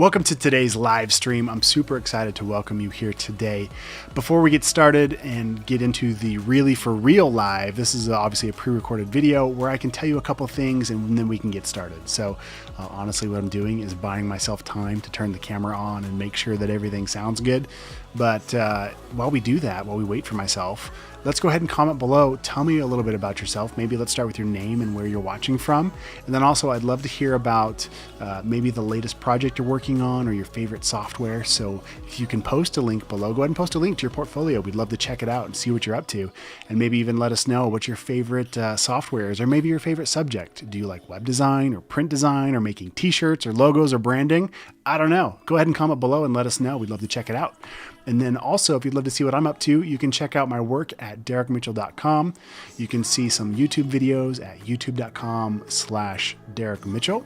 Welcome to today's live stream. I'm super excited to welcome you here today. Before we get started and get into the really for real live, this is obviously a pre-recorded video where I can tell you a couple things and then we can get started. So honestly, what I'm doing is buying myself time to turn the camera on and make sure that everything sounds good. But while we do that, while we wait for myself, let's go ahead and comment below. Tell me a little bit about yourself. Maybe let's start with your name and where you're watching from. And then also I'd love to hear about maybe the latest project you're working on or your favorite software. So if you can post a link below, go ahead and post a link to your portfolio. We'd love to check it out and see what you're up to. And maybe even let us know what your favorite software is, or maybe your favorite subject. Do you like web design or print design or making t-shirts or logos or branding? I don't know. Go ahead and comment below and let us know. We'd love to check it out. And then also, if you'd love to see what I'm up to, you can check out my work at derrickmitchell.com. You can see some YouTube videos at youtube.com/derrickmitchell.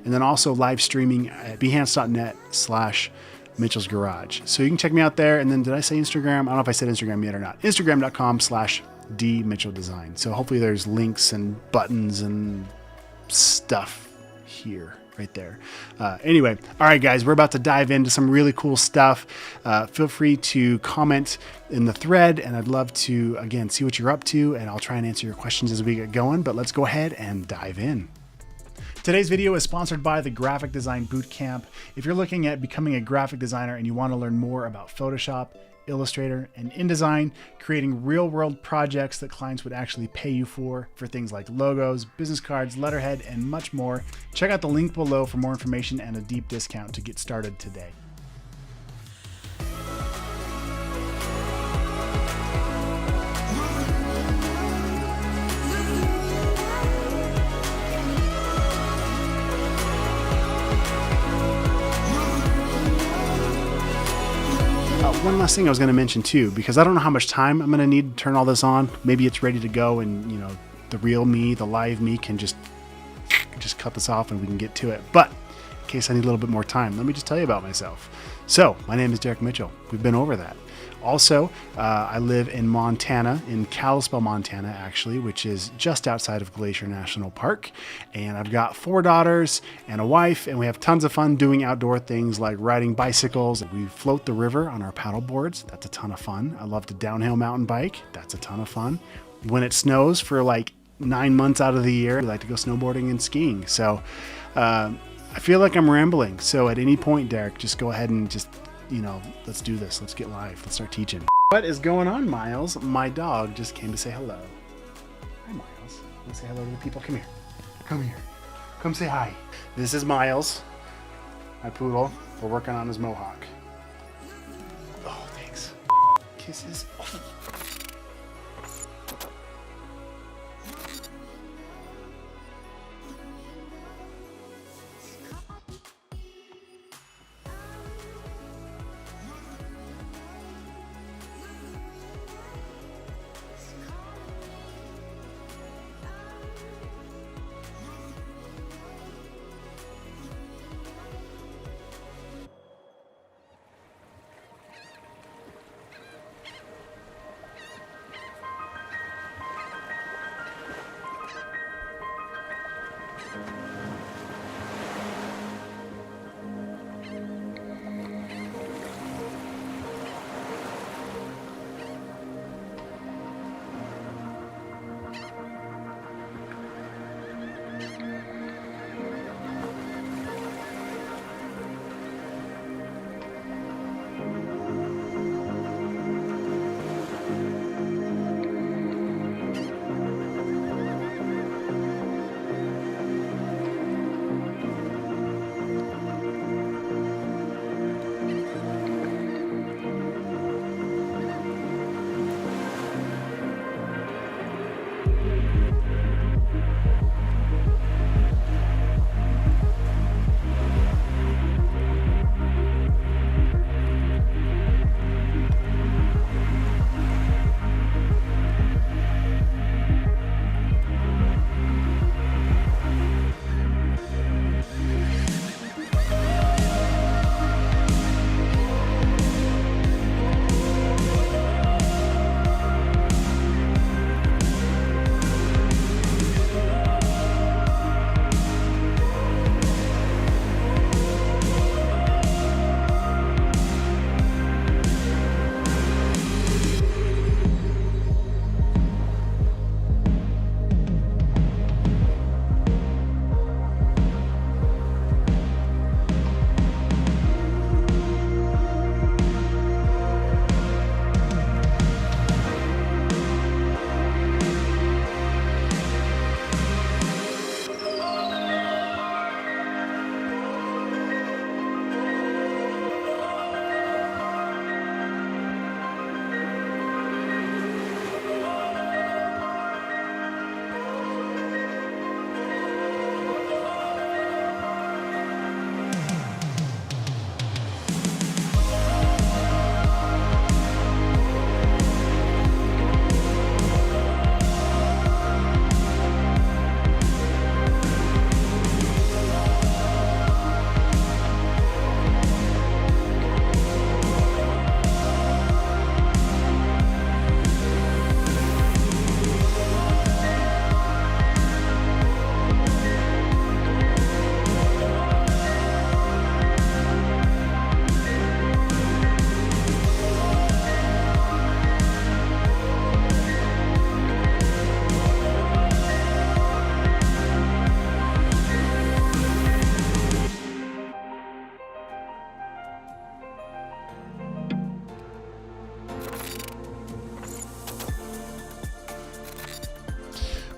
And then also live streaming at behance.net/Mitchell's Garage. So you can check me out there. And then did I say Instagram? I don't know if I said Instagram yet or not. Instagram.com/dmitchelldesign. So hopefully there's links and buttons and stuff here. Right there. Anyway, all right, guys, we're about to dive into some really cool stuff. Feel free to comment in the thread, and I'd love to, again, see what you're up to, and I'll try and answer your questions as we get going, but let's go ahead and dive in. Today's video is sponsored by the Graphic Design Bootcamp. If you're looking at becoming a graphic designer and you want to learn more about Photoshop, Illustrator, and InDesign, creating real-world projects that clients would actually pay you for things like logos, business cards, letterhead, and much more, check out the link below for more information and a deep discount to get started today. One last thing I was going to mention too, because I don't know how much time I'm going to need to turn all this on. Maybe it's ready to go and, you know, the real me, the live me can just cut this off and we can get to it. But in case I need a little bit more time, let me just tell you about myself. So my name is Derrick Mitchell. We've been over that. Also, I live in Montana, in Kalispell, Montana, actually, which is just outside of Glacier National Park. And I've got 4 daughters and a wife, and we have tons of fun doing outdoor things like riding bicycles. We float the river on our paddle boards. That's a ton of fun. I love to downhill mountain bike. That's a ton of fun. When it snows for like 9 months out of the year, we like to go snowboarding and skiing. So I feel like I'm rambling. So at any point, Derrick, just go ahead and just, you know, let's do this. Let's get live. Let's start teaching. What is going on, Miles? My dog just came to say hello. Hi, Miles. Want to say hello to the people? Come here. Come here. Come say hi. This is Miles, my poodle. We're working on his mohawk. Oh, thanks. Kisses. Oh.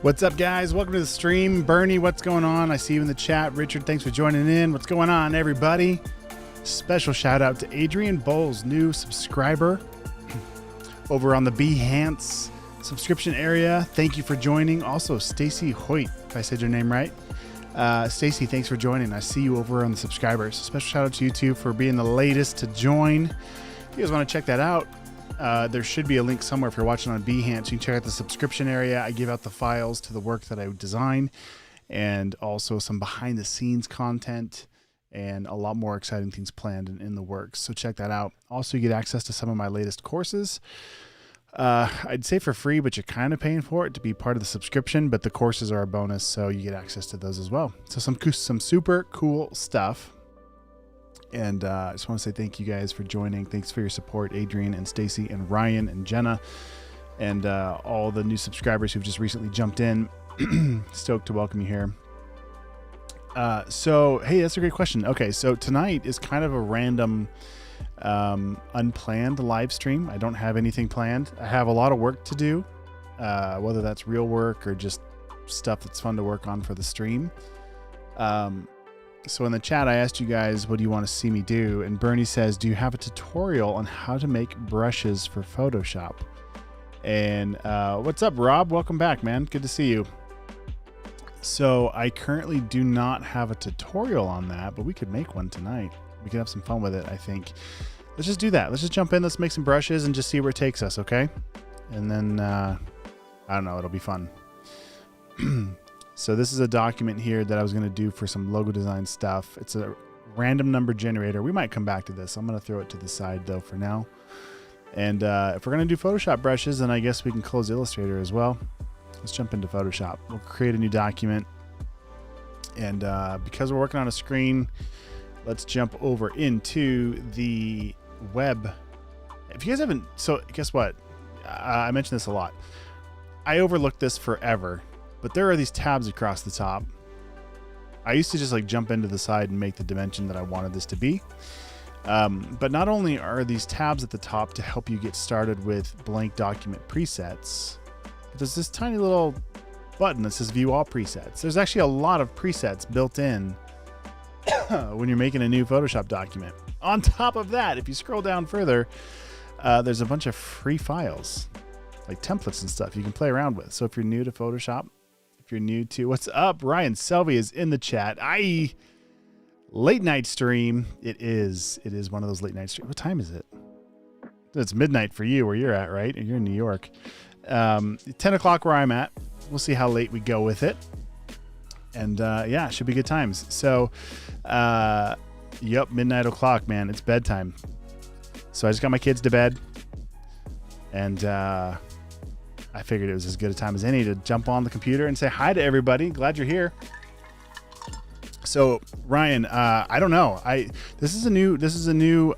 What's up, guys? Welcome to the stream. Bernie, what's going on? I see you in the chat. Richard, thanks for joining in. What's going on, everybody? Special shout out to Adrian Bowles, new subscriber over on the Behance subscription area. Thank you for joining. Also, Stacy Hoyt, if I said your name right. Stacy, thanks for joining. I see you over on the subscribers. Special shout out to you too for being the latest to join. If you guys want to check that out, there should be a link somewhere if you're watching on Behance. You can check out the subscription area. I give out the files to the work that I design and also some behind the scenes content and a lot more exciting things planned in the works. So check that out. Also, you get access to some of my latest courses. I'd say for free, but you're kind of paying for it to be part of the subscription, but the courses are a bonus. So you get access to those as well. So some super cool stuff. And I just want to say thank you guys for joining. Thanks for your support, Adrian and Stacy and Ryan and Jenna and all the new subscribers who've just recently jumped in. Stoked to welcome you here. So, hey, that's a great question. Okay, so tonight is kind of a random, unplanned live stream. I don't have anything planned. I have a lot of work to do, whether that's real work or just stuff that's fun to work on for the stream. So in the chat, I asked you guys, what do you want to see me do? And Bernie says, do you have a tutorial on how to make brushes for Photoshop? And what's up, Rob? Welcome back, man. Good to see you. So I currently do not have a tutorial on that, but we could make one tonight. We could have some fun with it, I think. Let's just do that. Let's just jump in. Let's make some brushes and just see where it takes us, okay? And then, I don't know, it'll be fun. So this is a document here that I was going to do for some logo design stuff. It's a random number generator. We might come back to this. I'm going to throw it to the side though for now. And if we're going to do Photoshop brushes, then I guess we can close Illustrator as well. Let's jump into Photoshop. We'll create a new document. And because we're working on a screen, let's jump over into the web. If you guys haven't, so guess what? I mention this a lot. I overlooked this forever. But there are these tabs across the top. I used to just like jump into the side and make the dimension that I wanted this to be. But not only are these tabs at the top to help you get started with blank document presets, but there's this tiny little button that says view all presets. There's actually a lot of presets built in when you're making a new Photoshop document. On top of that, if you scroll down further, there's a bunch of free files, like templates and stuff you can play around with. So if you're new to Photoshop, if you're new to, what's up? Ryan Selvey is in the chat. Late night stream. It is one of those late night streams. What time is it? It's midnight for you where you're at, right? You're in New York. 10 o'clock where I'm at. We'll see how late we go with it. And yeah, should be good times. So, yep, midnight o'clock, man. It's bedtime. So I just got my kids to bed. And I figured it was as good a time as any to jump on the computer and say hi to everybody. Glad you're here. So Ryan, I don't know. This is a new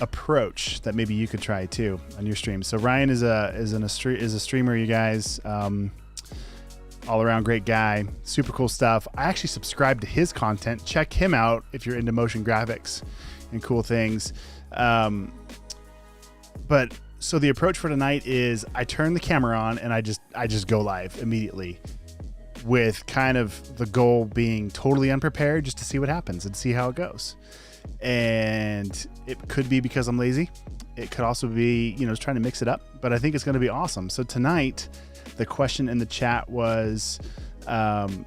approach that maybe you could try too on your stream. So Ryan is a streamer, you guys. All around great guy, super cool stuff. I actually subscribe to his content. Check him out if you're into motion graphics and cool things. But so the approach for tonight is I turn the camera on and I just go live immediately, with kind of the goal being totally unprepared, just to see what happens and see how it goes. And it could be because I'm lazy. It could also be, just trying to mix it up, but I think it's going to be awesome. So tonight, the question in the chat was from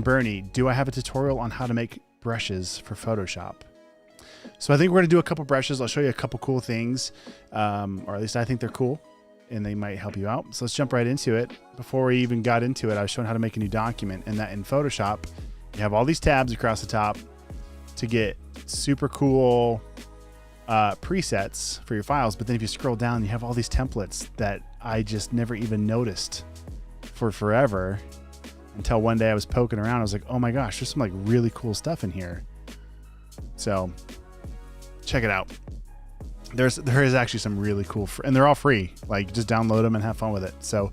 Bernie. Do I have a tutorial on how to make brushes for Photoshop? So I think we're going to do a couple brushes. I'll show you a couple cool things, or at least I think they're cool and they might help you out. So let's jump right into it. Before we even got into it, I was showing how to make a new document, and that in Photoshop, you have all these tabs across the top to get super cool presets for your files. But then if you scroll down, you have all these templates that I just never even noticed for forever, until one day I was poking around. I was like, oh my gosh, there's some like really cool stuff in here. So check it out. There is actually some really cool, and they're all free. Like, just download them and have fun with it. So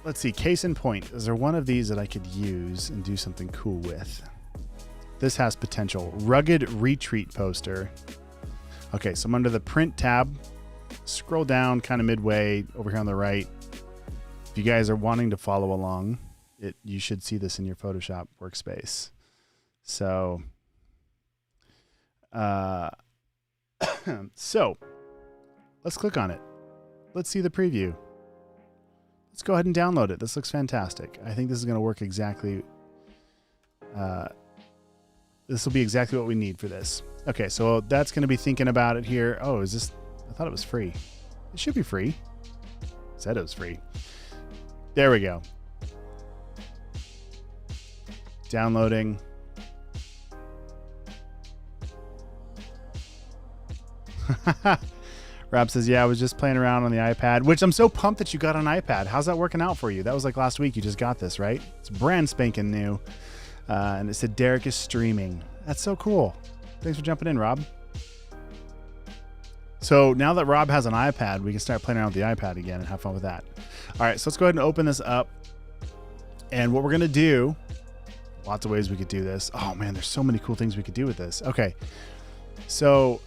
let's see. Case in point, is there one of these that I could use and do something cool with? This has potential. Rugged retreat poster. Okay, so I'm under the print tab. scroll down kind of midway over here on the right. If you guys are wanting to follow along, you should see this in your Photoshop workspace. So, so let's click on it. Let's see the preview. Let's go ahead and download it. This looks fantastic. I think this is going to work exactly. This will be exactly what we need for this. Okay, so that's going to be thinking about it here. Oh, is this? I thought it was free. It should be free. It said it was free. There we go. Downloading. Rob says, yeah, I was just playing around on the iPad, which I'm so pumped that you got an iPad. How's that working out for you? That was like last week. You just got this, right? It's brand spanking new. And it said Derrick is streaming. That's so cool. Thanks for jumping in, Rob. So now that Rob has an iPad, we can start playing around with the iPad again and have fun with that. All right, so let's go ahead and open this up. And what we're going to do, lots of ways we could do this. Oh, man, there's so many cool things we could do with this. Okay, so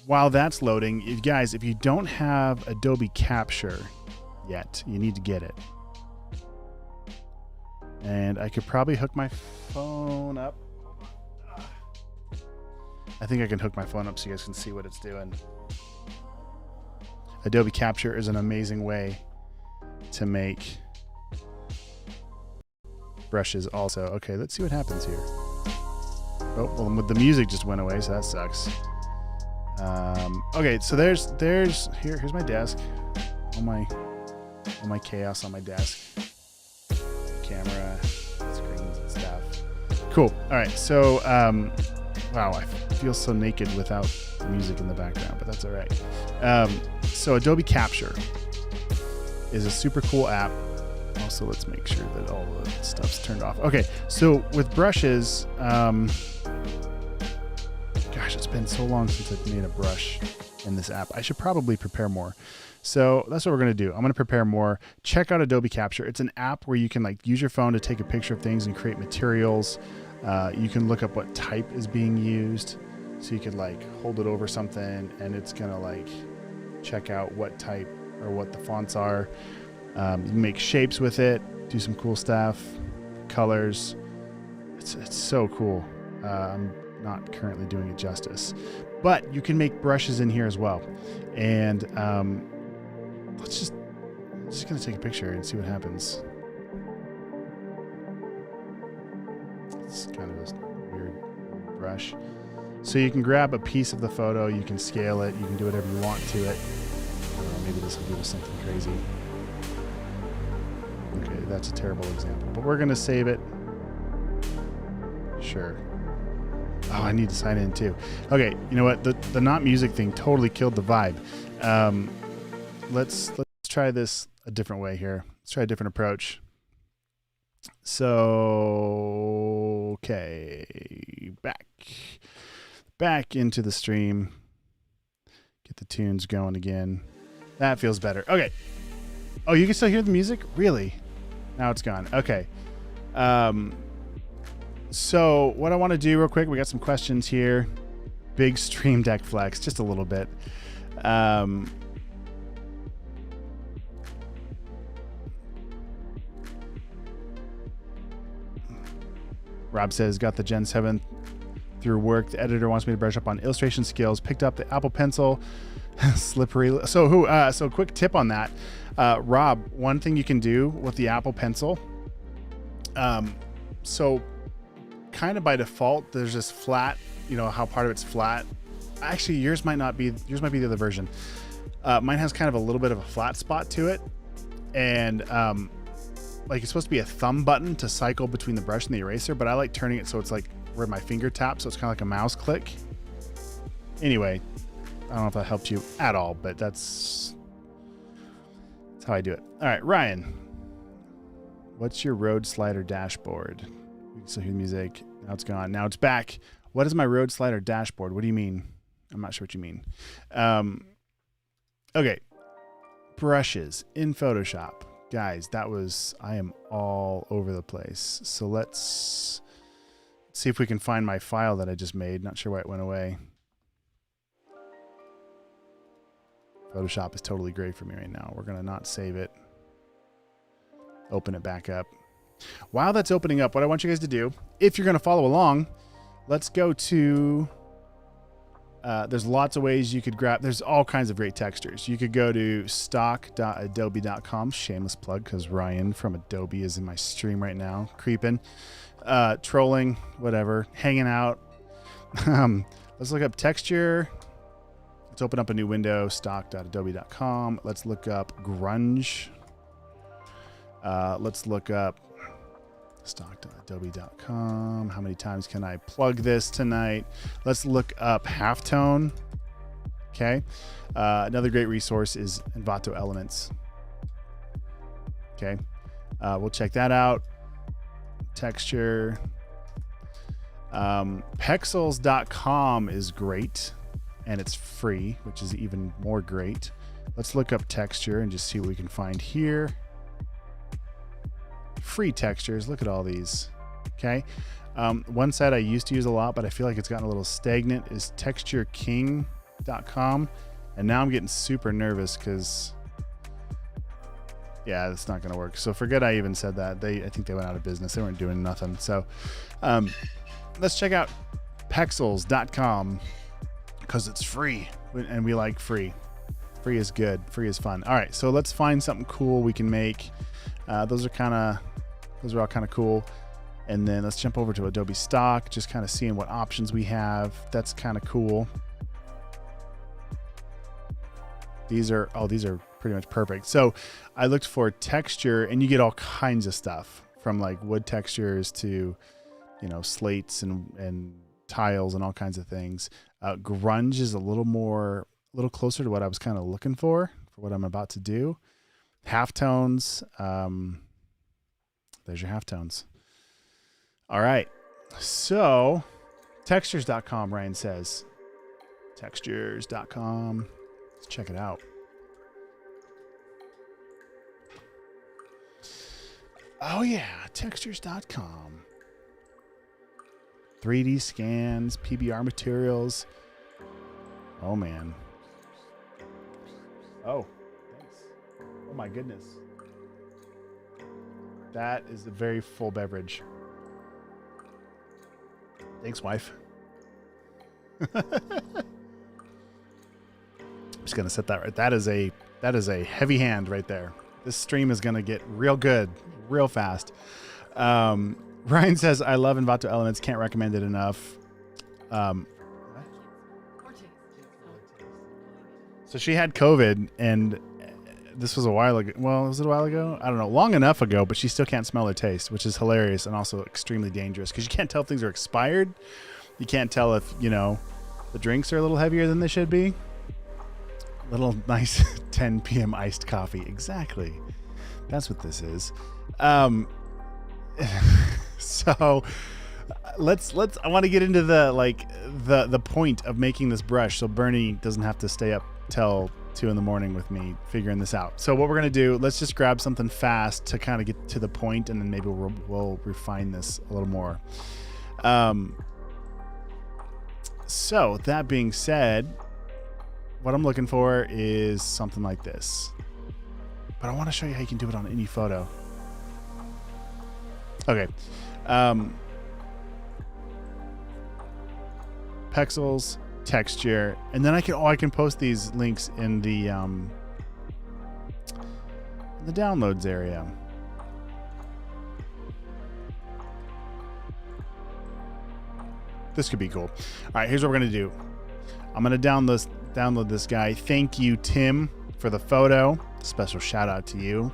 while that's loading, you guys, if you don't have Adobe Capture yet, you need to get it. And I could probably hook my phone up. I think I can hook my phone up so you guys can see what it's doing. Adobe Capture is an amazing way to make brushes also. Okay, let's see what happens here. Oh, well, the music just went away, so that sucks. Okay, so here's my desk. All my chaos on my desk. Camera, screens and stuff. Cool. All right, so wow, I feel so naked without the music in the background, but that's all right. So Adobe Capture is a super cool app. Also, let's make sure that all the stuff's turned off. Okay, so with brushes, gosh, it's been so long since I've made a brush in this app. I should probably prepare more. So that's what we're going to do. I'm going to prepare more. Check out Adobe Capture. It's an app where you can like use your phone to take a picture of things and create materials. You can look up what type is being used. So you could like hold it over something and it's going to like check out what type or what the fonts are. You can make shapes with it, do some cool stuff, colors. It's so cool. I'm not currently doing it justice, but you can make brushes in here as well. And I'm just gonna take a picture and see what happens. It's kind of a weird brush. So you can grab a piece of the photo, you can scale it, you can do whatever you want to it. I don't know, maybe this will give us something crazy. Okay, that's a terrible example, but we're gonna save it. Sure. Oh, I need to sign in too. Okay, you know what? The not music thing totally killed the vibe. Let's try this a different way here. Let's try a different approach. So, okay, back into the stream. Get the tunes going again. That feels better. Okay. Oh, you can still hear the music? Really? Now it's gone. Okay. So what I want to do real quick, we got some questions here. Big Stream Deck flex, just a little bit. Rob says, got the Gen 7 through work. The editor wants me to brush up on illustration skills. Picked up the Apple Pencil. Slippery. So quick tip on that. Rob, one thing you can do with the Apple Pencil. So kind of by default, there's this flat, you know, how part of it's flat. Actually, yours might be the other version. Mine has kind of a little bit of a flat spot to it. And, like it's supposed to be a thumb button to cycle between the brush and the eraser, but I like turning it so it's like where my finger taps, so it's kind of like a mouse click. Anyway, I don't know if that helped you at all, but that's how I do it. All right, Ryan, what's your road slider dashboard? We can still hear the music. Now it's gone. Now it's back. What is my road slider dashboard? What do you mean? I'm not sure what you mean. Okay, brushes in Photoshop. Guys, I am all over the place. So let's see if we can find my file that I just made. Not sure why it went away. Photoshop is totally great for me right now. We're going to not save it. Open it back up. While that's opening up, what I want you guys to do, if you're going to follow along, let's go to, there's lots of ways you could grab, there's all kinds of great textures. You could go to stock.adobe.com, shameless plug because Ryan from Adobe is in my stream right now, creeping, trolling, whatever, hanging out. Let's look up texture. Let's open up a new window, stock.adobe.com. Let's look up grunge. Let's look up stock.adobe.com. How many times can I plug this tonight? Let's look up halftone. Okay. Another great resource is Envato Elements. Okay. We'll check that out. Texture. Pexels.com is great and it's free, which is even more great. Let's look up texture and just see what we can find here. Free textures. Look at all these. Okay. One site I used to use a lot, but I feel like it's gotten a little stagnant, is textureking.com. And now I'm getting super nervous because, yeah, it's not going to work. So forget I even said that. I think they went out of business. They weren't doing nothing. So let's check out pexels.com because it's free and we like free. Free is good. Free is fun. All right. So let's find something cool we can make. Those are all kind of cool. And then let's jump over to Adobe Stock, just kind of seeing what options we have. That's kind of cool. These are pretty much perfect. So I looked for texture and you get all kinds of stuff from like wood textures to, you know, slates and tiles and all kinds of things. Grunge is a little closer to what I was kind of looking for what I'm about to do. Halftones. There's your halftones. All right. So textures.com, Ryan says. Textures.com. Let's check it out. Oh yeah, textures.com. 3D scans, PBR materials. Oh man. Oh, thanks. Oh my goodness. That is a very full beverage. Thanks, wife. I'm just gonna set that right. That is a heavy hand right there. This stream is gonna get real good, real fast. Ryan says, I love Envato Elements. Can't recommend it enough. So she had COVID, and this was a while ago. Well, was it a while ago? I don't know. Long enough ago, but she still can't smell or taste, which is hilarious and also extremely dangerous because you can't tell if things are expired. You can't tell if, you know, the drinks are a little heavier than they should be. Little nice 10 p.m. iced coffee. Exactly. That's what this is. So I want to get into the point of making this brush so Bernie doesn't have to stay up till 2 a.m. with me figuring this out. So what we're going to do, let's just grab something fast to kind of get to the point, and then maybe we'll refine this a little more. So that being said, what I'm looking for is something like this, but I want to show you how you can do it on any photo. Okay. Pexels, texture, and then I can post these links in the downloads area. This could be cool. All right, here's what we're gonna do. I'm gonna download this guy. Thank you, Tim, for the photo. Special shout out to you.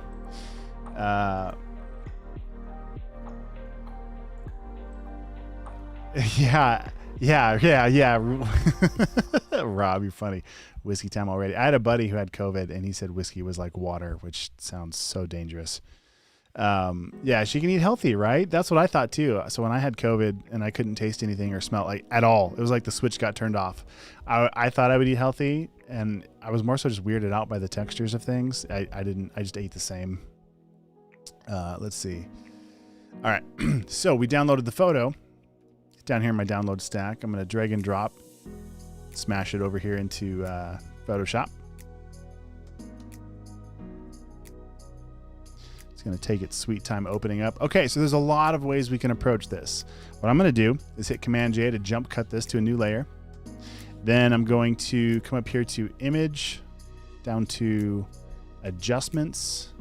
Yeah. Rob, you're funny. Whiskey time already. I had a buddy who had COVID and he said whiskey was like water, which sounds so dangerous. Yeah, she can eat healthy, right? That's what I thought too. So when I had COVID and I couldn't taste anything or smell like at all, it was like the switch got turned off. I thought I would eat healthy, and I was more so just weirded out by the textures of things. I just ate the same. Let's see. All right. So we downloaded the photo. Down here in my download stack, I'm going to drag and drop, smash it over here into Photoshop. going to take its sweet time opening up. Okay, so there's a lot of ways we can approach this. What I'm going to do is hit Command J to jump cut this to a new layer. Then I'm going to come up here to Image, down to Adjustments,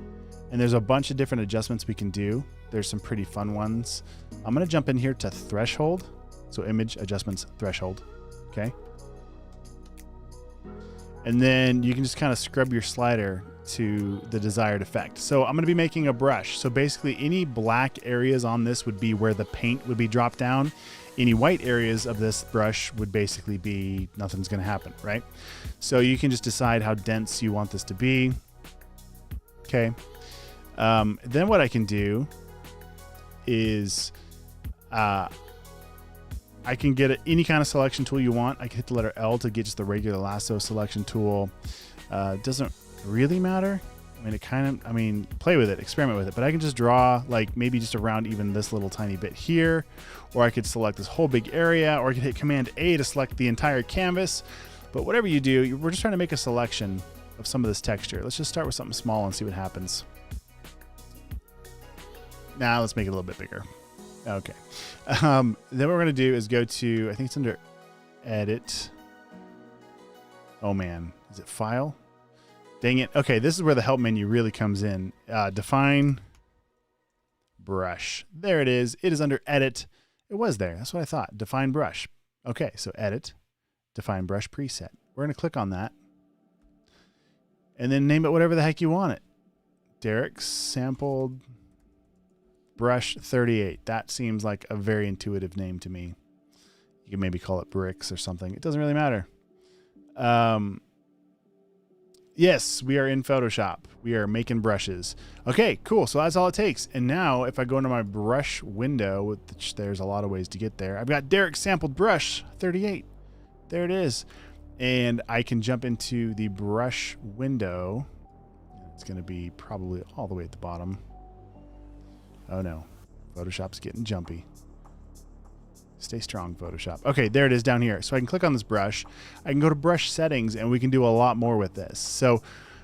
and there's a bunch of different adjustments we can do. There's some pretty fun ones. I'm going to jump in here to Threshold. So Image, Adjustments, Threshold. Okay. And then you can just kind of scrub your slider to the desired effect. So I'm going to be making a brush. So basically any black areas on this would be where the paint would be dropped down. Any white areas of this brush would basically be nothing's going to happen, right? So you can just decide how dense you want this to be. Okay. Then what I can do is I can get any kind of selection tool you want. I can hit the letter L to get just the regular lasso selection tool. It doesn't really matter. I mean, play with it, experiment with it, but I can just draw like maybe just around even this little tiny bit here, or I could select this whole big area, or I could hit Command A to select the entire canvas. But whatever you do, we're just trying to make a selection of some of this texture. Let's just start with something small and see what happens. Now let's make it a little bit bigger. Okay. Then what we're going to do is go to, I think it's under Edit. Oh man, is it File? Dang it. Okay, this is where the help menu really comes in. Define brush. There it is. It is under Edit. It was there. That's what I thought. Define brush. Okay, so Edit, Define brush preset. We're going to click on that. And then name it whatever the heck you want it. Derrick sampled brush 38. That seems like a very intuitive name to me. You can maybe call it bricks or something. It doesn't really matter. Yes, we are in Photoshop. We are making brushes. Okay, cool. So that's all it takes. And now if I go into my brush window, which there's a lot of ways to get there, I've got Derrick sampled brush 38. There it is. And I can jump into the brush window. It's going to be probably all the way at the bottom. Oh no, Photoshop's getting jumpy. Stay strong, Photoshop. Okay, there it is down here. So I can click on this brush. I can go to brush settings and we can do a lot more with this. So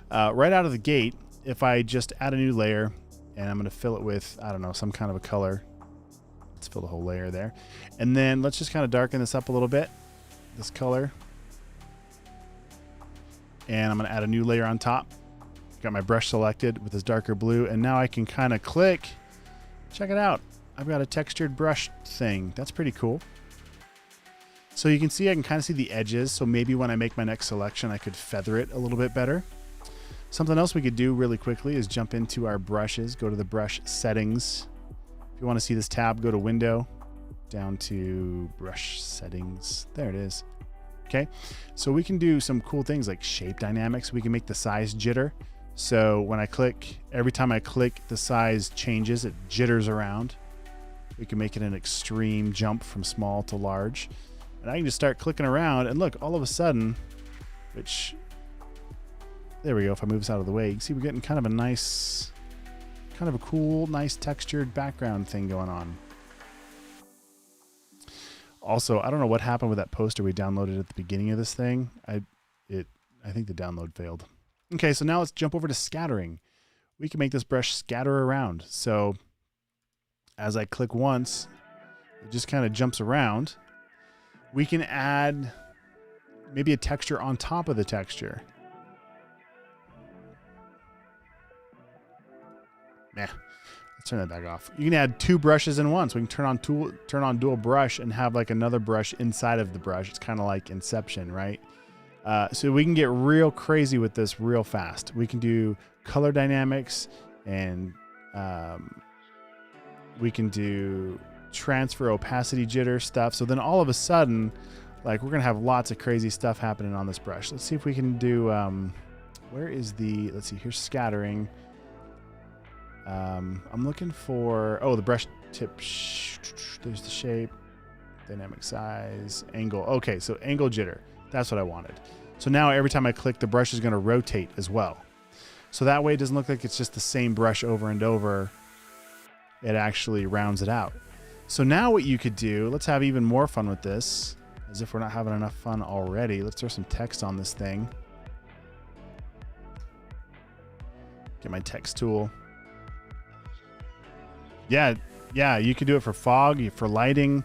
right out of the gate, if I just add a new layer and I'm going to fill it with, I don't know, some kind of a color. Let's fill the whole layer there. And then let's just kind of darken this up a little bit, this color. And I'm going to add a new layer on top. Got my brush selected with this darker blue. And now I can kind of click. Check it out. I've got a textured brush thing. That's pretty cool. So you can see I can kind of see the edges. So maybe when I make my next selection, I could feather it a little bit better. Something else we could do really quickly is jump into our brushes, go to the brush settings. If you want to see this tab, go to Window, down to Brush Settings. There it is. Okay. So we can do some cool things like shape dynamics. We can make the size jitter. So when I click, every time I click, the size changes, it jitters around. We can make it an extreme jump from small to large. And I can just start clicking around and look, all of a sudden, which, there we go. If I move this out of the way, you can see we're getting kind of a nice, kind of a cool, nice textured background thing going on. Also, I don't know what happened with that poster we downloaded at the beginning of this thing. I think the download failed. Okay, so now let's jump over to scattering. We can make this brush scatter around. So as I click once, it just kind of jumps around. We can add maybe a texture on top of the texture. Let's turn that back off. You can add two brushes in one. So we can turn on dual brush and have like another brush inside of the brush. It's kind of like Inception, right? So we can get real crazy with this real fast. We can do color dynamics and we can do transfer opacity jitter stuff. So then all of a sudden, like we're going to have lots of crazy stuff happening on this brush. Let's see if we can do, where is the, let's see, here's scattering. I'm looking for, oh, the brush tip. There's the shape, dynamic size, angle. Okay, so angle jitter. That's what I wanted. So now every time I click, the brush is going to rotate as well. So that way it doesn't look like it's just the same brush over and over. It actually rounds it out. So now what you could do, let's have even more fun with this, as if we're not having enough fun already. Let's throw some text on this thing. Get my text tool. Yeah, yeah, you could do it for fog, for lighting,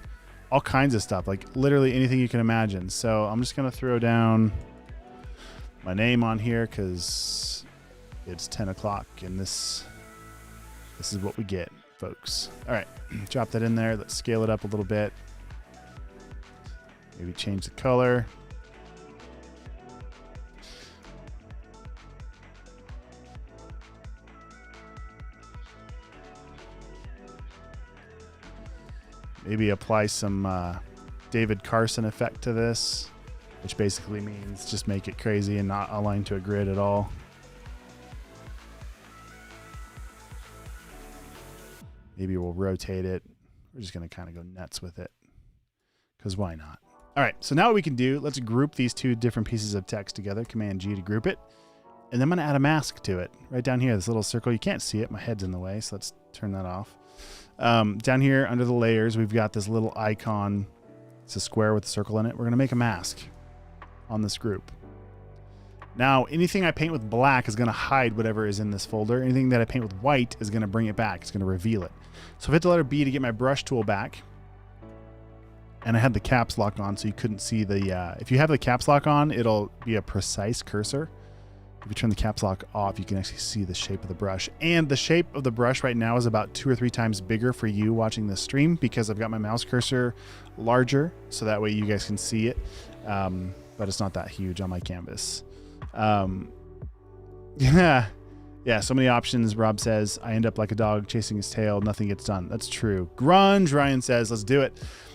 all kinds of stuff, like literally anything you can imagine. So I'm just gonna throw down my name on here because it's 10 o'clock and this is what we get, folks. All right, drop that in there. Let's scale it up a little bit. Maybe change the color. Maybe apply some David Carson effect to this, which basically means just make it crazy and not align to a grid at all. Maybe we'll rotate it. We're just going to kind of go nuts with it because why not? All right, so now what we can do, let's group these two different pieces of text together. Command G to group it. And then I'm going to add a mask to it right down here, this little circle. You can't see it. My head's in the way, so let's turn that off. Down here under the layers, we've got this little icon. It's a square with a circle in it. We're going to make a mask on this group. Now, anything I paint with black is going to hide whatever is in this folder. Anything that I paint with white is going to bring it back. It's going to reveal it. So if I hit the letter B to get my brush tool back, and I had the caps lock on so you couldn't see the, if you have the caps lock on, it'll be a precise cursor. If you turn the caps lock off, you can actually see the shape of the brush. And the shape of the brush right now is about 2 or 3 times bigger for you watching this stream because I've got my mouse cursor larger, so that way you guys can see it. But it's not that huge on my canvas. Yeah, so many options. Rob says, I end up like a dog chasing his tail. Nothing gets done. That's true. Grunge, Ryan says, let's do it.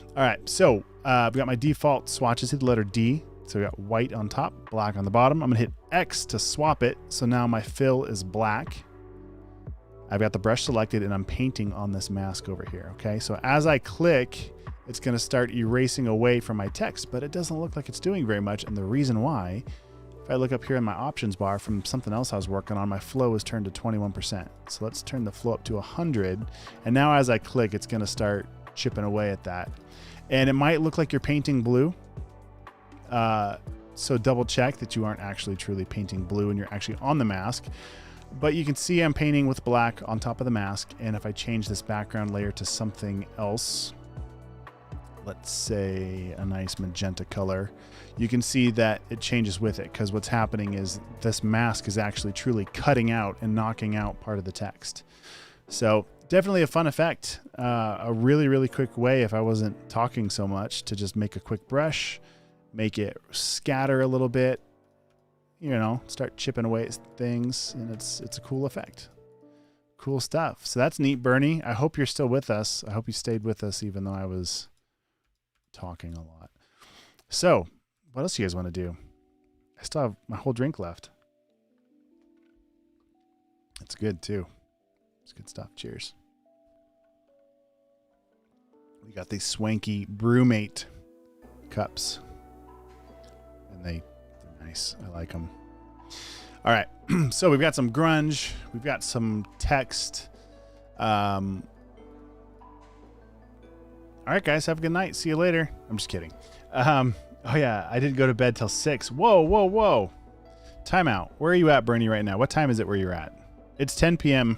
All right, so I've got my default swatches. Hit the letter D. So we got white on top, black on the bottom. I'm gonna hit X to swap it. So now my fill is black. I've got the brush selected and I'm painting on this mask over here, okay? So as I click, it's gonna start erasing away from my text, but it doesn't look like it's doing very much. And the reason why, if I look up here in my options bar from something else I was working on, my flow is turned to 21%. So let's turn the flow up to 100. And now as I click, it's gonna start chipping away at that. And it might look like you're painting blue. So double check that you aren't actually truly painting blue and you're actually on the mask. But you can see I'm painting with black on top of the mask. And if I change this background layer to something else, let's say a nice magenta color, you can see that it changes with it because what's happening is this mask is actually truly cutting out and knocking out part of the text. So definitely a fun effect. A really, really quick way, if I wasn't talking so much, to just make a quick brush, make it scatter a little bit, you know, start chipping away at things, and it's a cool effect. Cool stuff. So that's neat, Bernie. I hope you're still with us. I hope you stayed with us even though I was talking a lot. So what else do you guys want to do? I still have my whole drink left. It's good too. It's good stuff. Cheers. We got these swanky Brewmate cups. And they're nice. I like them. All right. So we've got some grunge. We've got some text. All right, guys. Have a good night. See you later. I'm just kidding. Oh, yeah. I didn't go to bed till 6. Whoa. Timeout. Where are you at, Bernie, right now? What time is it where you're at? It's 10 p.m.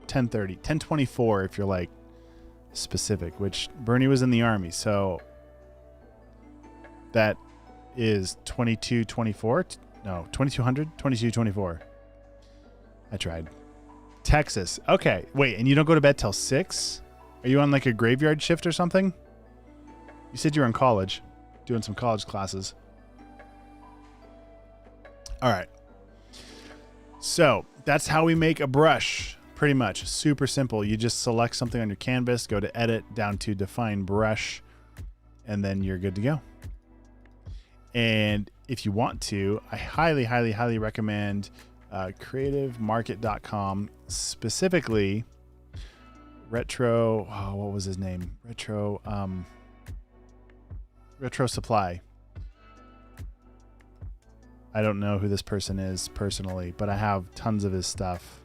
10:30. 10:24 if you're like specific, which Bernie was in the Army. So that is 2224. No, 2200, 2224. I tried. Texas. Okay. Wait, and you don't go to bed till 6? Are you on like a graveyard shift or something? You said you were in college, doing some college classes. All right. So that's how we make a brush. Pretty much. Super simple. You just select something on your canvas, go to edit, down to define brush, and then you're good to go. And if you want to, I highly recommend creativemarket.com, specifically Retro, what was his name? Retro Supply. I don't know who this person is personally, but I have tons of his stuff.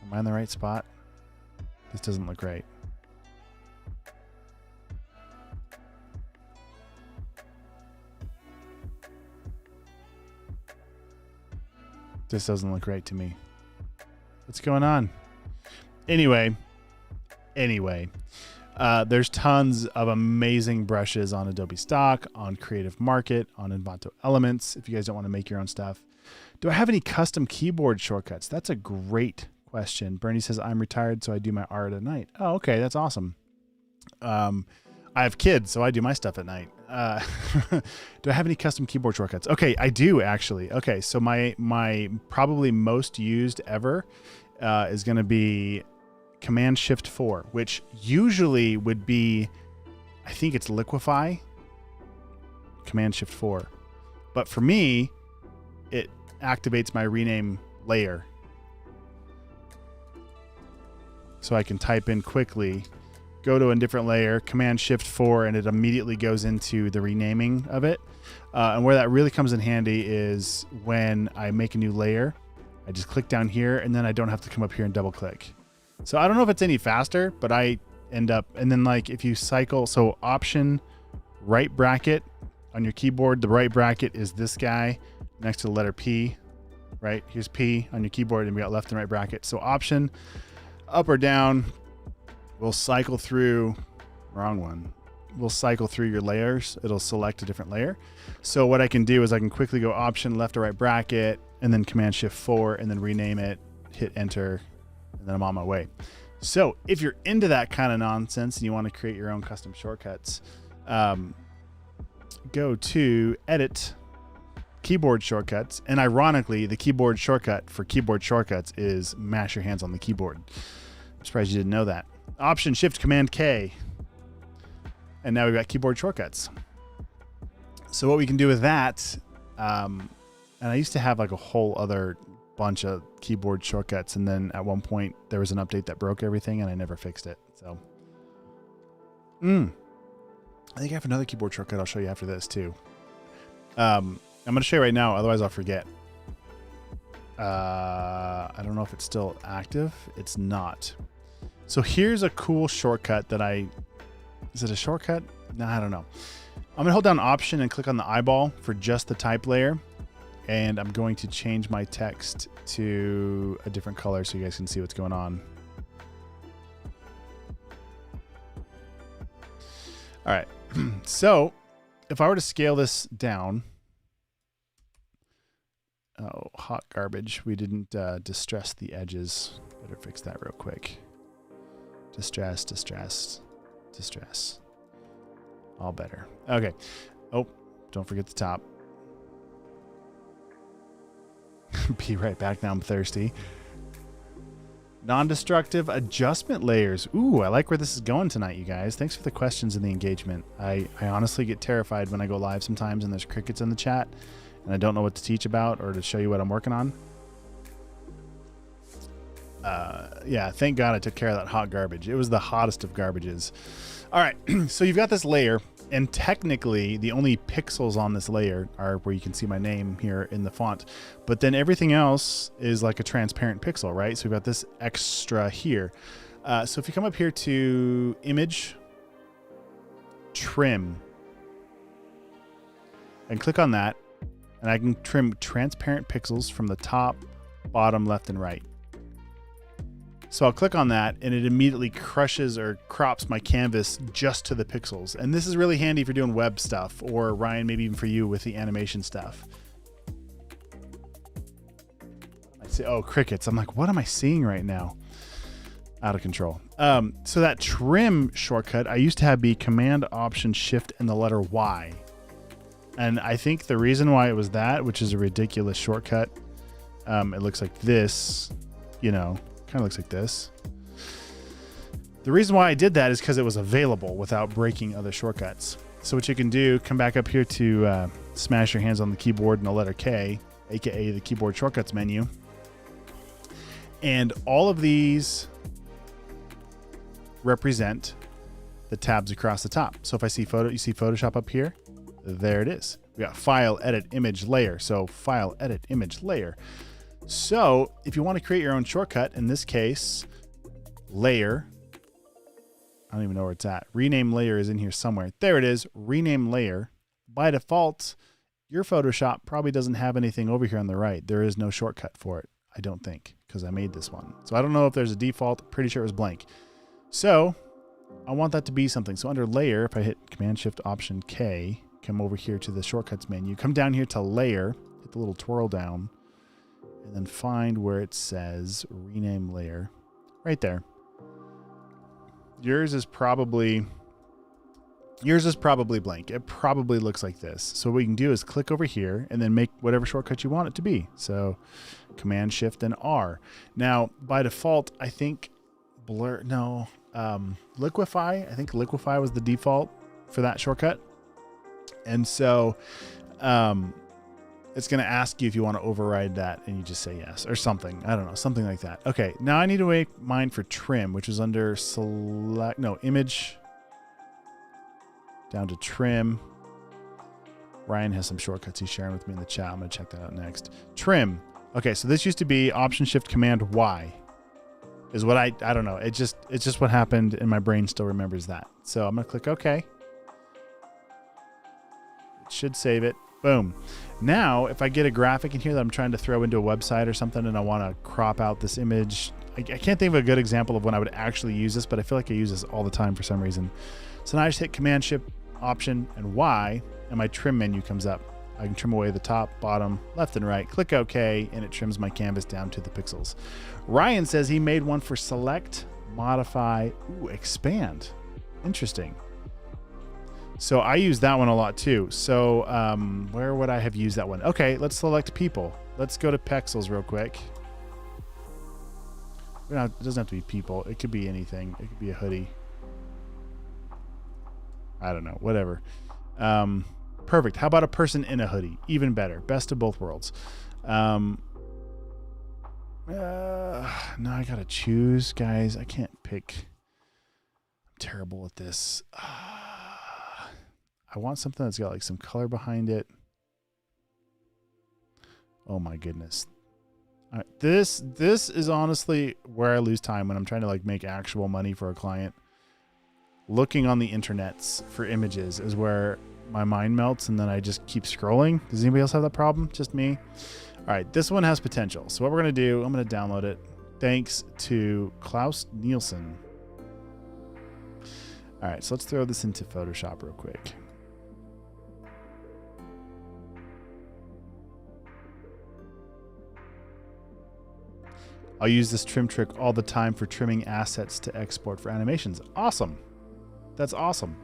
Am I in the right spot? This doesn't look right. This doesn't look right to me. What's going on? Anyway, there's tons of amazing brushes on Adobe Stock, on Creative Market, on Envato Elements, if you guys don't want to make your own stuff. Do I have any custom keyboard shortcuts? That's a great question. Bernie says, I'm retired, so I do my art at night. Oh, okay, that's awesome. I have kids, so I do my stuff at night. Do I have any custom keyboard shortcuts? Okay, I do actually. Okay, so my probably most used ever is going to be Command-Shift-4, which usually would be, I think it's liquify, Command-Shift-4. But for me, it activates my rename layer. So I can type in quickly, go to a different layer, Command-Shift-4, and it immediately goes into the renaming of it. And where that really comes in handy is when I make a new layer, I just click down here, and then I don't have to come up here and double click. So I don't know if it's any faster, but I end up, and then like if you cycle, so Option, right bracket on your keyboard, the right bracket is this guy next to the letter P, right? Here's P on your keyboard, and we got left and right bracket. So Option, up or down, we'll cycle through, wrong one. We'll cycle through your layers. It'll select a different layer. So what I can do is I can quickly go Option, left or right bracket, and then Command-Shift-4, and then rename it, hit enter, and then I'm on my way. So if you're into that kind of nonsense and you want to create your own custom shortcuts, go to Edit, Keyboard Shortcuts. And ironically, the keyboard shortcut for keyboard shortcuts is mash your hands on the keyboard. I'm surprised you didn't know that. Option, Shift, Command, K. And now we've got keyboard shortcuts. So what we can do with that, and I used to have like a whole other bunch of keyboard shortcuts, and then at one point there was an update that broke everything and I never fixed it. So I think I have another keyboard shortcut I'll show you after this too. I'm going to show you right now, otherwise I'll forget. I don't know if it's still active. It's not. So here's a cool shortcut that is it a shortcut? No, I don't know. I'm going to hold down Option and click on the eyeball for just the type layer. And I'm going to change my text to a different color so you guys can see what's going on. All right. So if I were to scale this down, oh, hot garbage. We didn't distress the edges. Better fix that real quick. Distress, distress, distress. All better. Okay. Oh, don't forget the top. Be right back. Now I'm thirsty. Non-destructive adjustment layers. Ooh, I like where this is going tonight, you guys. Thanks for the questions and the engagement. I honestly get terrified when I go live sometimes and there's crickets in the chat and I don't know what to teach about or to show you what I'm working on. Yeah, thank God I took care of that hot garbage. It was the hottest of garbages. All right, so you've got this layer, and technically the only pixels on this layer are where you can see my name here in the font, but then everything else is like a transparent pixel, right? So we've got this extra here. So if you come up here to Image, Trim, and click on that, and I can trim transparent pixels from the top, bottom, left, and right. So I'll click on that and it immediately crushes or crops my canvas just to the pixels. And this is really handy if you're doing web stuff, or Ryan, maybe even for you with the animation stuff. I say, oh, crickets. I'm like, what am I seeing right now? Out of control. So that trim shortcut, I used to have be Command, Option, Shift, and the letter Y. And I think the reason why it was that, which is a ridiculous shortcut, it looks like this, you know, kind of looks like this. The reason why I did that is because it was available without breaking other shortcuts. So what you can do, come back up here to smash your hands on the keyboard and the letter K, aka the keyboard shortcuts menu. And all of these represent the tabs across the top. So if I see you see Photoshop up here, there it is. We got File, Edit, Image, Layer. So File, Edit, Image, Layer. So if you want to create your own shortcut, in this case, Layer, I don't even know where it's at. Rename Layer is in here somewhere. There it is, Rename Layer. By default, your Photoshop probably doesn't have anything over here on the right. There is no shortcut for it. I don't think, because I made this one. So I don't know if there's a default. Pretty sure it was blank. So I want that to be something. So under layer, if I hit Command Shift Option K, come over here to the shortcuts menu, come down here to layer, hit the little twirl down, and then find where it says rename layer right there. Yours is probably blank. It probably looks like this. So what we can do is click over here and then make whatever shortcut you want it to be. So Command Shift and R. Now by default, I think Liquify. I think Liquify was the default for that shortcut. And so it's going to ask you if you want to override that, and you just say yes or something. I don't know, something like that. Okay, now I need to make mine for trim, which is under image, down to trim. Ryan has some shortcuts he's sharing with me in the chat. I'm going to check that out next. Trim. Okay, so this used to be Option Shift Command Y. Is what I don't know. It's just what happened, and my brain still remembers that. So I'm going to click OK. It should save it. Boom. Now, if I get a graphic in here that I'm trying to throw into a website or something and I want to crop out this image, I can't think of a good example of when I would actually use this, but I feel like I use this all the time for some reason. So now I just hit Command Shift Option and Y, and my trim menu comes up. I can trim away the top, bottom, left, and right. Click OK, and it trims my canvas down to the pixels. Ryan says he made one for select, modify, expand. Interesting. So I use that one a lot too. So where would I have used that one? Okay, let's select people. Let's go to pixels real quick. It doesn't have to be people. It could be anything. It could be a hoodie. I don't know, whatever. Perfect. How about a person in a hoodie? Even better. Best of both worlds. Now I gotta choose, guys. I can't pick. I'm terrible at this. I want something that's got like some color behind it. Oh my goodness. All right, this is honestly where I lose time when I'm trying to like make actual money for a client. Looking on the internets for images is where my mind melts, and then I just keep scrolling. Does anybody else have that problem? Just me? All right, this one has potential. So what we're gonna do, I'm gonna download it. Thanks to Klaus Nielsen. All right, so let's throw this into Photoshop real quick. I'll use this trim trick all the time for trimming assets to export for animations. Awesome. That's awesome.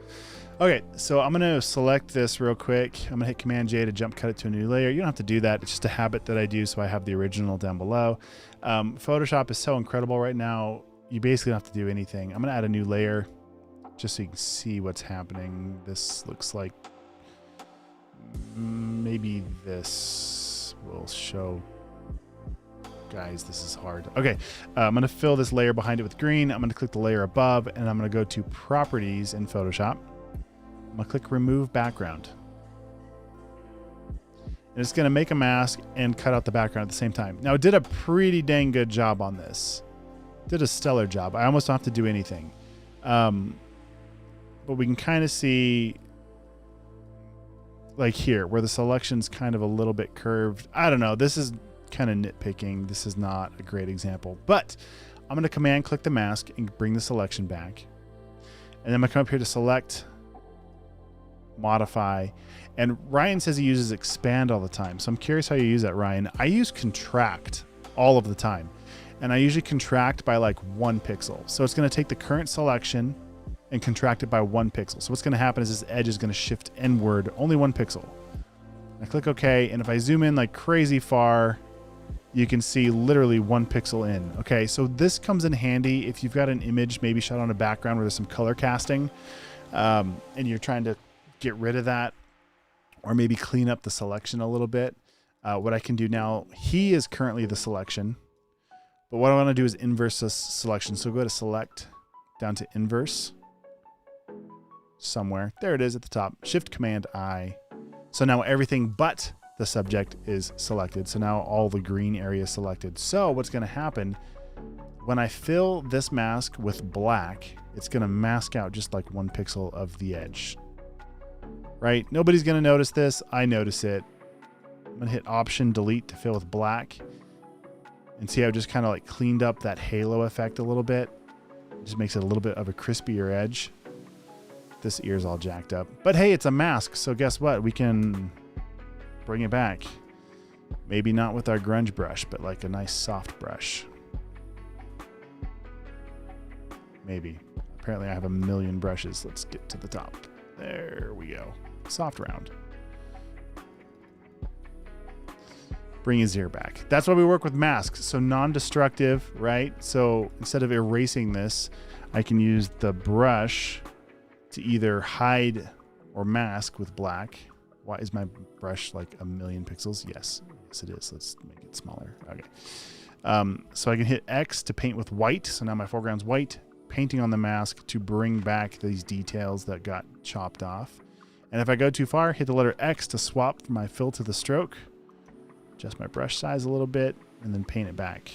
Okay, so I'm going to select this real quick. I'm going to hit Command J to jump cut it to a new layer. You don't have to do that. It's just a habit that I do, so I have the original down below. Photoshop is so incredible right now. You basically don't have to do anything. I'm going to add a new layer just so you can see what's happening. This looks like maybe this will show. Guys, this is hard. Okay, I'm going to fill this layer behind it with green. I'm going to click the layer above, and I'm going to go to Properties in Photoshop. I'm going to click Remove Background. And it's going to make a mask and cut out the background at the same time. Now, it did a pretty dang good job on this. Did a stellar job. I almost don't have to do anything. But we can kind of see, like here, where the selection's kind of a little bit curved. I don't know. This is kind of nitpicking. This is not a great example, but I'm going to command click the mask and bring the selection back. And then I'm going to come up here to select, modify, and Ryan says he uses expand all the time. So I'm curious how you use that, Ryan. I use contract all of the time, and I usually contract by like 1 pixel. So it's going to take the current selection and contract it by 1 pixel. So what's going to happen is this edge is going to shift inward only 1 pixel. I click OK, and if I zoom in like crazy far, you can see literally 1 pixel in. Okay, so this comes in handy if you've got an image maybe shot on a background where there's some color casting, and you're trying to get rid of that, or maybe clean up the selection a little bit. What I can do now, he is currently the selection, but what I want to do is inverse this selection. So go to select, down to inverse, somewhere. There it is at the top. Shift Command I. So now everything but the subject is selected. So now all the green area is selected. So what's going to happen when I fill this mask with black, it's going to mask out just like 1 pixel of the edge, right? Nobody's going to notice this. I notice it. I'm going to hit Option Delete to fill with black. And see how I just kind of like cleaned up that halo effect a little bit. It just makes it a little bit of a crispier edge. This ear's all jacked up. But hey, it's a mask, so guess what? We can bring it back. Maybe not with our grunge brush, but like a nice soft brush. Maybe. Apparently I have a million brushes. Let's get to the top. There we go. Soft round. Bring his ear back. That's why we work with masks. So non-destructive, right? So instead of erasing this, I can use the brush to either hide or mask with black. Why is my brush like a million pixels? Yes, it is. Let's make it smaller. Okay. So I can hit X to paint with white. So now my foreground's white. Painting on the mask to bring back these details that got chopped off. And if I go too far, hit the letter X to swap from my fill to the stroke. Adjust my brush size a little bit and then paint it back.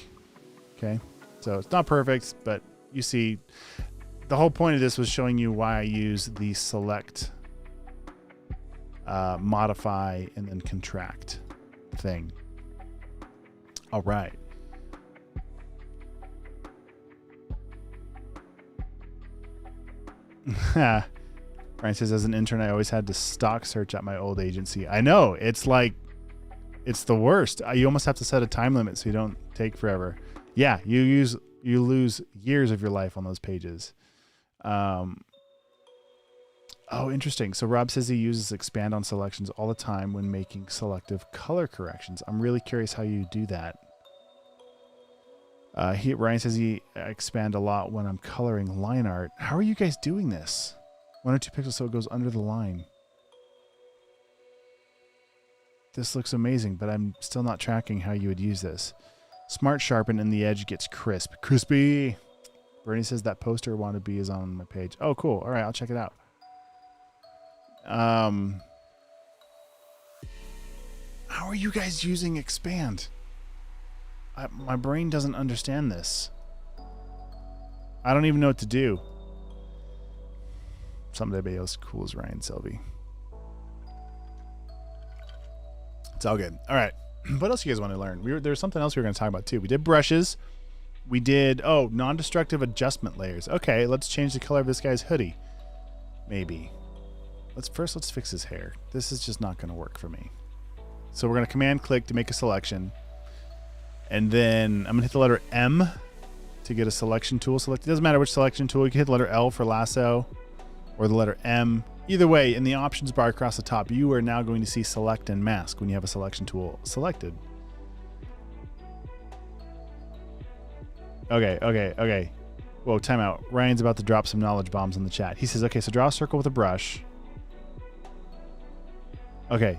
Okay. So it's not perfect, but you see the whole point of this was showing you why I use the select, modify, and then contract thing. All right. Brian says, as an intern, I always had to stock search at my old agency. I know. It's like, it's the worst. You almost have to set a time limit so you don't take forever. Yeah, you lose years of your life on those pages. Oh, interesting. So Rob says he uses expand on selections all the time when making selective color corrections. I'm really curious how you do that. Ryan says he expand a lot when I'm coloring line art. How are you guys doing this? 1 or 2 pixels so it goes under the line. This looks amazing, but I'm still not tracking how you would use this. Smart sharpen and the edge gets crisp. Crispy! Bernie says that poster wannabe is on my page. Oh, cool. All right, I'll check it out. How are you guys using expand? My brain doesn't understand this. I don't even know what to do. Somebody else cool as Ryan Selvey. It's all good. All right. What else you guys want to learn? There's something else we were going to talk about too. We did brushes. We did, non-destructive adjustment layers. Okay, let's change the color of this guy's hoodie. Maybe. Let's fix his hair. This is just not going to work for me. So we're going to command click to make a selection. And then I'm going to hit the letter M to get a selection tool selected. It doesn't matter which selection tool. You can hit the letter L for lasso or the letter M. Either way, in the options bar across the top, you are now going to see select and mask when you have a selection tool selected. Okay. Whoa, timeout. Ryan's about to drop some knowledge bombs in the chat. He says, okay, so draw a circle with a brush. Okay.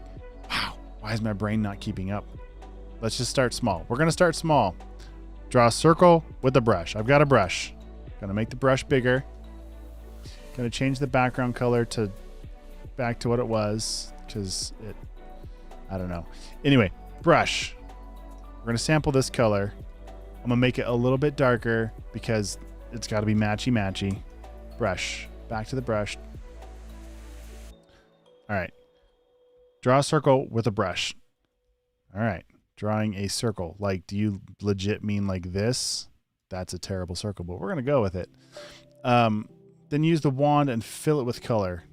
Wow. Why is my brain not keeping up? Let's just start small. We're going to start small. Draw a circle with a brush. I've got a brush. Going to make the brush bigger. Going to change the background color to back to what it was because I don't know. Anyway, brush. We're going to sample this color. I'm going to make it a little bit darker because it's got to be matchy. Brush. Back to the brush. All right. Draw a circle with a brush. All right. Drawing a circle. Like, do you legit mean like this? That's a terrible circle, but we're going to go with it. Then use the wand and fill it with color.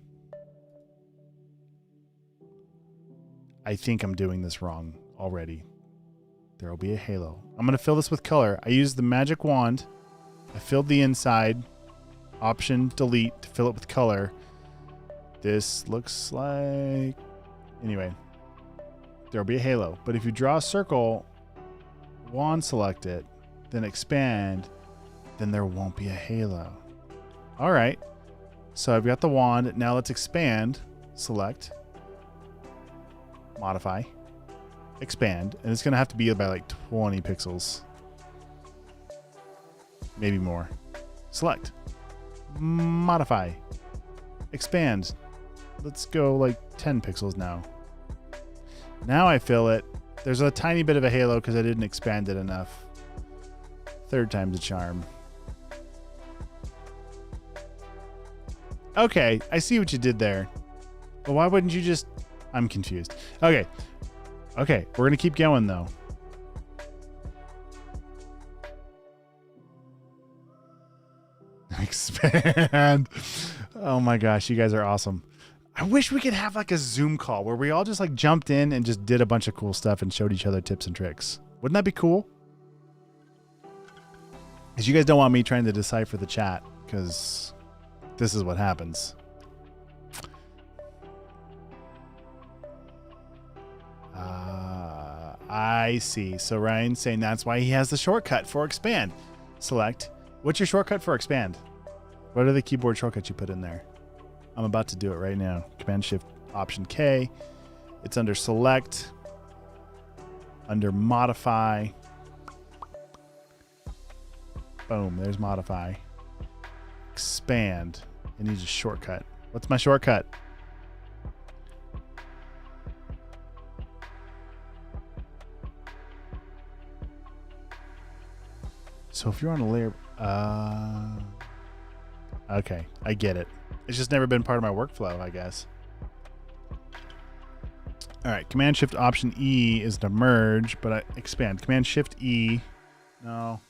I think I'm doing this wrong already. There will be a halo. I'm going to fill this with color. I used the magic wand. I filled the inside. Option delete to fill it with color. This looks like... Anyway. There will be a halo. But if you draw a circle, wand select it, then expand, then there won't be a halo. All right. So I've got the wand. Now let's expand. Select. Modify. Expand. And it's going to have to be by like 20 pixels. Maybe more. Select. Modify. Expand. Let's go like 10 pixels now. Now I fill it. There's a tiny bit of a halo because I didn't expand it enough. Third time's a charm. Okay, I see what you did there. But why wouldn't you just... I'm confused. Okay, we're going to keep going though. Expand. Oh my gosh, you guys are awesome. I wish we could have like a Zoom call where we all just like jumped in and just did a bunch of cool stuff and showed each other tips and tricks. Wouldn't that be cool? Because you guys don't want me trying to decipher the chat, because this is what happens. I see. So Ryan's saying that's why he has the shortcut for expand. Select. What's your shortcut for expand? What are the keyboard shortcuts you put in there? I'm about to do it right now. Command Shift Option K. It's under select, under modify. Boom, there's modify. Expand. It needs a shortcut. What's my shortcut? So if you're on a layer, okay, I get it. It's just never been part of my workflow, I guess. All right, Command Shift Option E is to merge, but I expand. Command Shift E. No,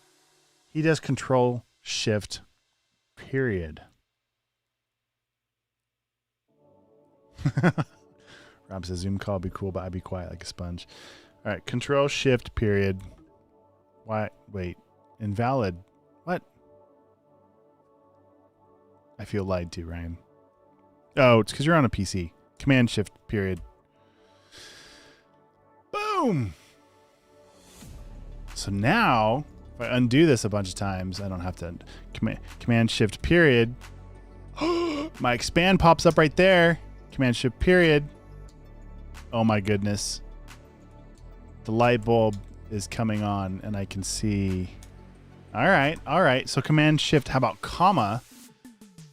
he does Control Shift period. Rob says Zoom call would be cool, but I'd be quiet like a sponge. All right, Control Shift period. Why? Wait. Invalid. What? I feel lied to, Ryan. Oh, it's because you're on a PC. Command Shift period. Boom. So now, if I undo this a bunch of times, I don't have to Command Shift period. My expand pops up right there. Command Shift period. Oh my goodness. The light bulb is coming on and I can see. All right. So Command Shift, how about comma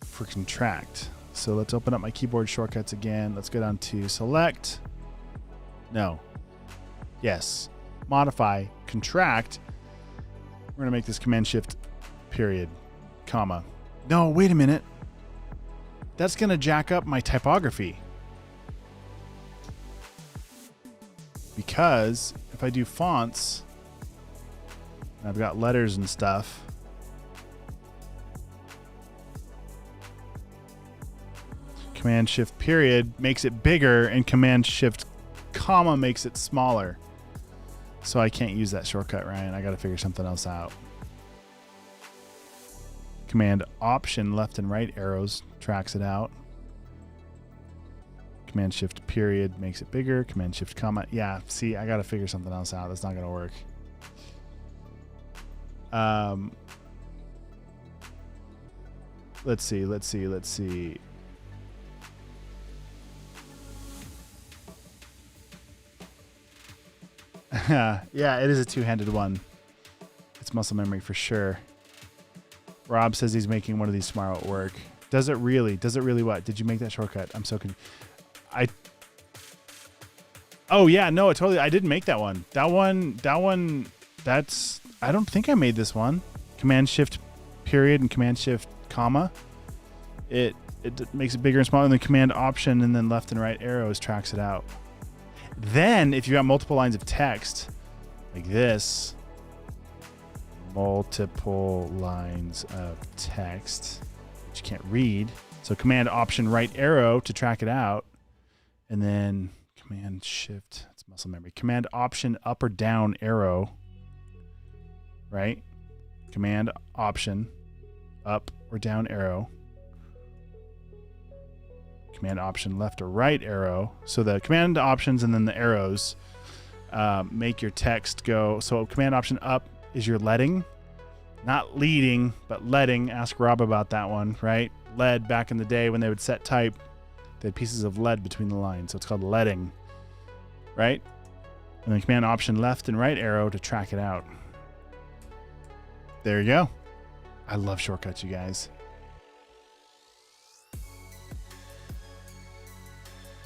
for contract? So let's open up my keyboard shortcuts again. Let's go down to select. No. Yes. Modify, contract. We're going to make this Command Shift period, comma. No, wait a minute. That's going to jack up my typography. Because if I do fonts, I've got letters and stuff. Command Shift period makes it bigger and Command Shift comma makes it smaller. So I can't use that shortcut, Ryan. I got to figure something else out. Command Option left and right arrows tracks it out. Command Shift period makes it bigger. Command Shift comma. Yeah, see, I got to figure something else out. That's not going to work. Let's see. Yeah, it is a two-handed one. It's muscle memory for sure. Rob says he's making one of these tomorrow at work. Does it really? Does it really what? Did you make that shortcut? I'm so confused. Oh yeah, no, I didn't make that one. That one, I don't think I made this one. Command Shift period and Command Shift comma. It makes it bigger and smaller, and then Command Option and then left and right arrows tracks it out. Then if you got multiple lines of text like this, multiple lines of text which you can't read, so Command Option right arrow to track it out, and then Command Shift, it's muscle memory, Command Option up or down arrow, right? Command Option up or down arrow, Command Option left or right arrow. So the command options and then the arrows make your text go. So Command Option up is your leading, not leading, but leading. Ask Rob about that one, right? Lead, back in the day when they would set type, they had pieces of lead between the lines. So it's called leading, right? And then Command Option left and right arrow to track it out. There you go. I love shortcuts, you guys.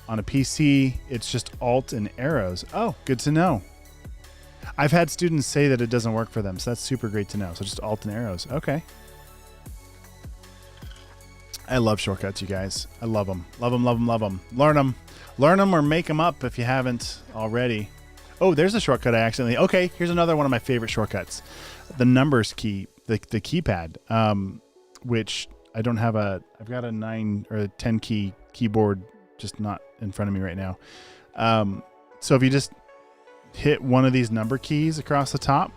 On a PC, it's just Alt and arrows. Oh, good to know. I've had students say that it doesn't work for them, so that's super great to know. So just Alt and arrows. Okay. I love shortcuts, you guys. I love them. Love them, love them, love them. Learn them. Learn them or make them up if you haven't already. Oh, there's a shortcut I accidentally... Okay, here's another one of my favorite shortcuts. The numbers key, the keypad. which I don't have I've got a 9 or a 10 key keyboard, just not in front of me right now. So if you just hit one of these number keys across the top,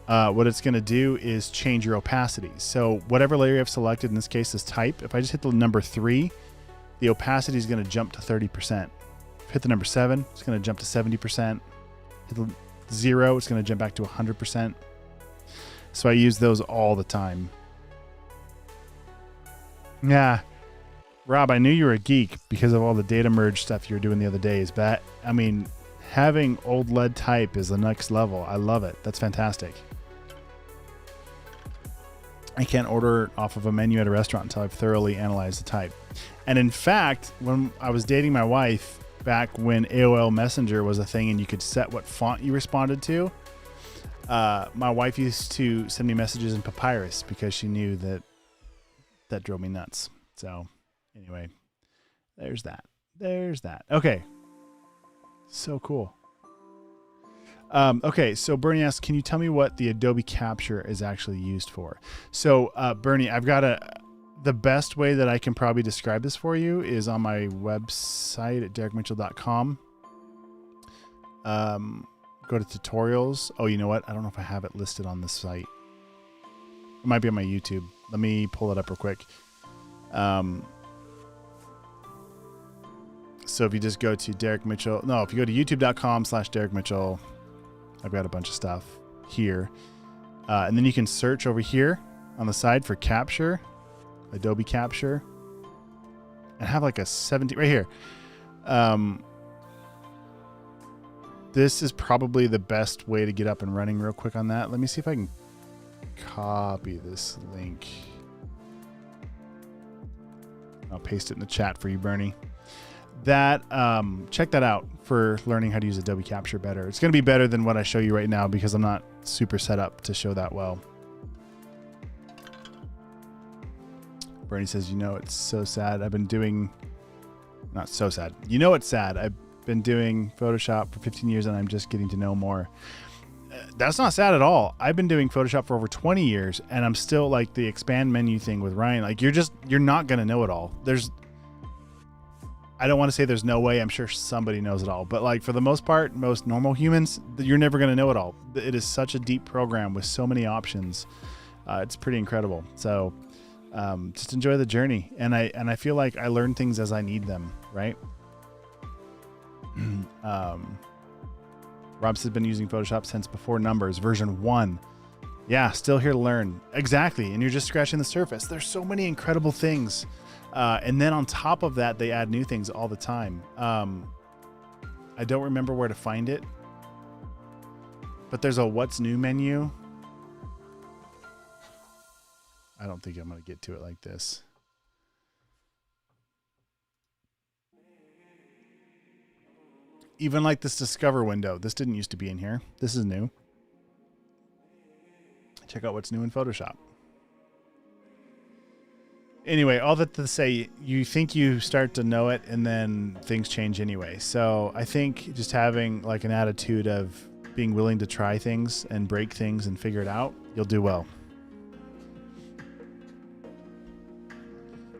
what it's going to do is change your opacity. So whatever layer you have selected, in this case is type. If I just hit the number 3, the opacity is going to jump to 30%. If I hit the number 7, it's going to jump to 70%. Hit the 0, it's going to jump back to 100%. So I use those all the time. Yeah. Rob, I knew you were a geek because of all the data merge stuff you were doing the other days. But, I mean, having old lead type is the next level. I love it. That's fantastic. I can't order off of a menu at a restaurant until I've thoroughly analyzed the type. And in fact, when I was dating my wife, back when AOL Messenger was a thing and you could set what font you responded to, my wife used to send me messages in Papyrus because she knew that drove me nuts. So anyway, there's that. Okay. So cool. Okay, so Bernie asks, can you tell me what the Adobe Capture is actually used for? So Bernie, I've got the best way that I can probably describe this for you is on my website at derrickmitchell.com. Go to tutorials. Oh, you know what? I don't know if I have it listed on this site. It might be on my YouTube. Let me pull it up real quick. So if you just go to Derrick Mitchell, no, if you go to youtube.com/Derrick Mitchell, I've got a bunch of stuff here. And then you can search over here on the side for Capture, Adobe Capture, and have like a 17 right here. This is probably the best way to get up and running real quick on that. Let me see if I can copy this link. I'll paste it in the chat for you, Bernie. That check that out for learning how to use Adobe Capture better. It's going to be better than what I show you right now because I'm not super set up to show that well. Bernie says, you know, it's so sad. I've been doing, not so sad. You know, it's sad. I've been doing Photoshop for 15 years and I'm just getting to know more. That's not sad at all. I've been doing Photoshop for over 20 years and I'm still like the expand menu thing with Ryan. Like you're not going to know it all. I don't want to say there's no way. I'm sure somebody knows it all, but like for the most part, most normal humans, you're never going to know it all. It is such a deep program with so many options. It's pretty incredible. So just enjoy the journey. And I feel like I learn things as I need them. Right. Rob has been using Photoshop since before Numbers version 1. Yeah. Still here to learn. Exactly. And you're just scratching the surface. There's so many incredible things. And then on top of that, they add new things all the time. I don't remember where to find it, but there's a what's new menu. I don't think I'm going to get to it like this. Even like this discover window. This didn't used to be in here. This is new. Check out what's new in Photoshop. Anyway, all that to say, you think you start to know it and then things change anyway. So I think just having like an attitude of being willing to try things and break things and figure it out, you'll do well.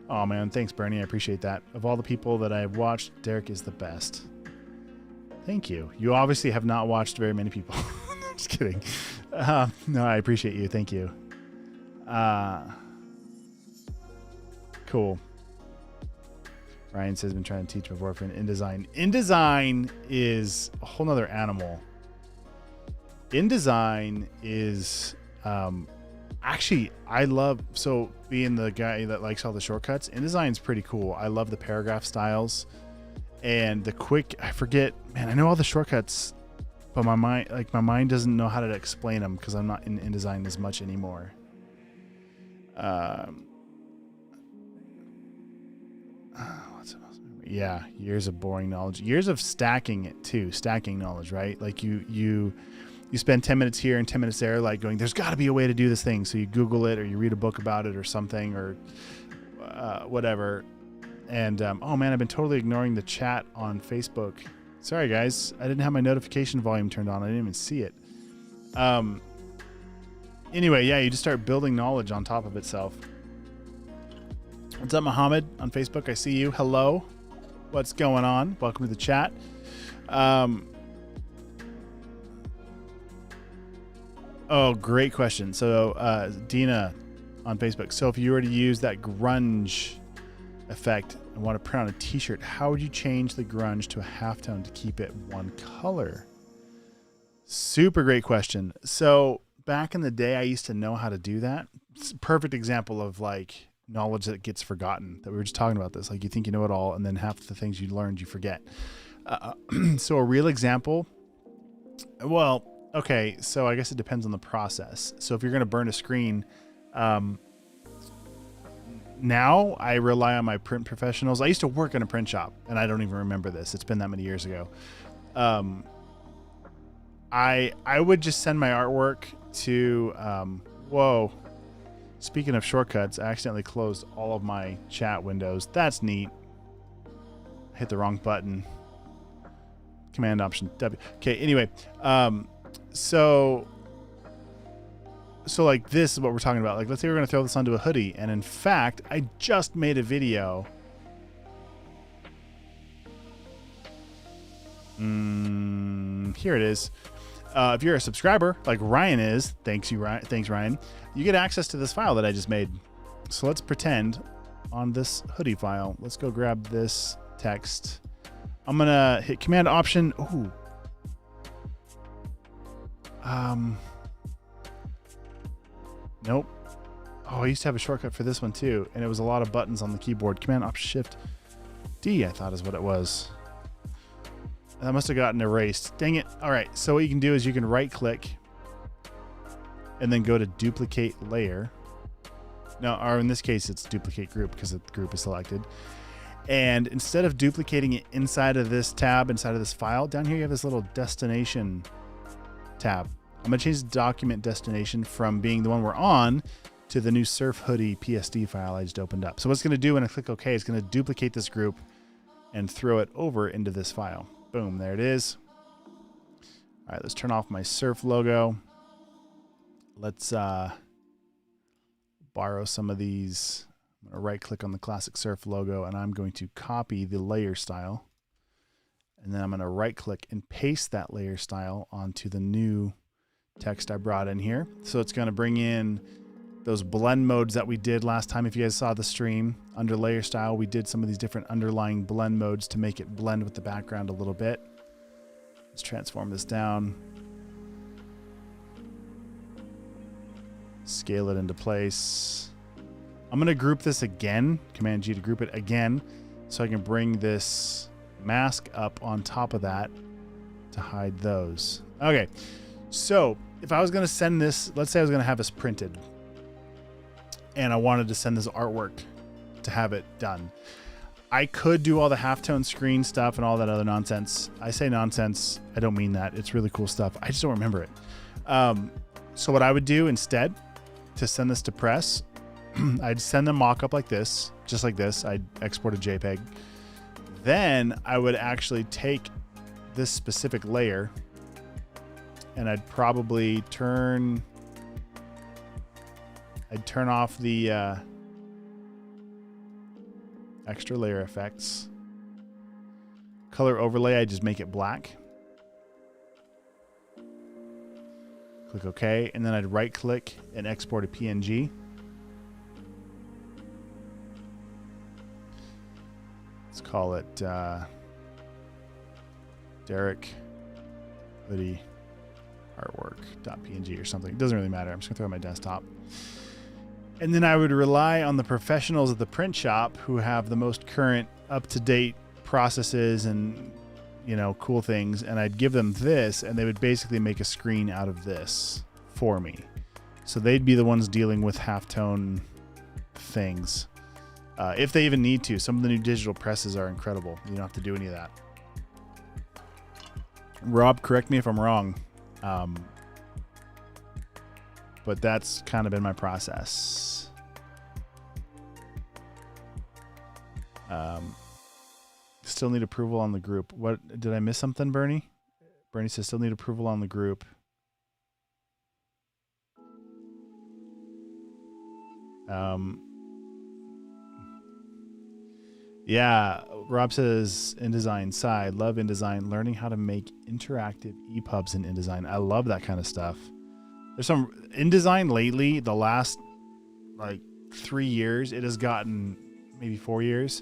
Oh man, thanks Bernie. I appreciate that. Of all the people that I've watched, Derrick is the best. Thank you. You obviously have not watched very many people. I'm just kidding. No, I appreciate you. Thank you. Cool. Ryan says, been trying to teach my boyfriend InDesign. InDesign is a whole nother animal. InDesign is actually, I love, so being the guy that likes all the shortcuts, InDesign is pretty cool. I love the paragraph styles and the quick, I forget, man, I know all the shortcuts, but my mind doesn't know how to explain them because I'm not in InDesign as much anymore. Yeah, years of boring knowledge, years of stacking it too, stacking knowledge, right? Like you spend 10 minutes here and 10 minutes there, like going, there's got to be a way to do this thing. So you Google it or you read a book about it or something or whatever. And oh man, I've been totally ignoring the chat on Facebook. Sorry guys, I didn't have my notification volume turned on. I didn't even see it. Anyway, yeah, you just start building knowledge on top of itself. What's up, Mohammed on Facebook? I see you. Hello. What's going on? Welcome to the chat. Oh, great question. So Dina on Facebook. So if you were to use that grunge effect and want to print on a t-shirt, how would you change the grunge to a halftone to keep it one color? Super great question. So back in the day, I used to know how to do that. It's a perfect example of like knowledge that gets forgotten, that we were just talking about this. Like you think you know it all, and then half the things you learned, you forget. So a real example, well, okay, so I guess it depends on the process. So if you're going to burn a screen, now I rely on my print professionals. I used to work in a print shop, and I don't even remember this. It's been that many years ago. I would just send my artwork to, whoa. Speaking of shortcuts, I accidentally closed all of my chat windows. That's neat. Hit the wrong button. Command Option W. Okay, anyway, so like this is what we're talking about. Like, let's say we're going to throw this onto a hoodie. And in fact, I just made a video. Here it is. If you're a subscriber like Ryan is, thanks Ryan, you get access to this file that I just made. So let's pretend on this hoodie file. Let's go grab this text. I'm going to hit Command Option. Ooh. Nope. Oh, I used to have a shortcut for this one too, and it was a lot of buttons on the keyboard. Command Option Shift D, I thought is what it was. That must have gotten erased. Dang it. All right. So what you can do is you can right click and then go to duplicate layer. No, or in this case, it's duplicate group because the group is selected. And instead of duplicating it inside of this tab, inside of this file, down here you have this little destination tab. I'm going to change the document destination from being the one we're on to the new Surf Hoodie PSD file I just opened up. So what's going to do when I click OK, it's going to duplicate this group and throw it over into this file. Boom, there it is. All right, let's turn off my Surf logo. Let's borrow some of these. I'm going to right click on the classic Surf logo, and I'm going to copy the layer style. And then I'm going to right click and paste that layer style onto the new text I brought in here. So it's going to bring in those blend modes that we did last time. If you guys saw the stream, under layer style, we did some of these different underlying blend modes to make it blend with the background a little bit. Let's transform this down. Scale it into place. I'm going to group this again, Command G to group it again, so I can bring this mask up on top of that to hide those. Okay, so if I was going to send this, let's say I was going to have this printed, and I wanted to send this artwork to have it done. I could do all the halftone screen stuff and all that other nonsense. I say nonsense, I don't mean that. It's really cool stuff. I just don't remember it. So what I would do instead to send this to press, I'd send them mock-up like this, just like this. I'd export a JPEG. Then I would actually take this specific layer and I'd probably turn off the extra layer effects. Color overlay, I just make it black. Click OK, and then I'd right click and export a PNG. Let's call it Derrick hoodie artwork.png or something. It doesn't really matter. I'm just gonna throw it on my desktop. And then I would rely on the professionals at the print shop who have the most current, up-to-date processes and, you know, cool things. And I'd give them this, and they would basically make a screen out of this for me. So they'd be the ones dealing with halftone things. If they even need to. Some of the new digital presses are incredible. You don't have to do any of that. Rob, correct me if I'm wrong. But that's kind of been my process. Still need approval on the group. What, did I miss something, Bernie? Bernie says still need approval on the group. Yeah, Rob says InDesign side, love InDesign, learning how to make interactive EPUBs in InDesign. I love that kind of stuff. There's some InDesign lately, the last like 3 years, it has gotten maybe 4 years.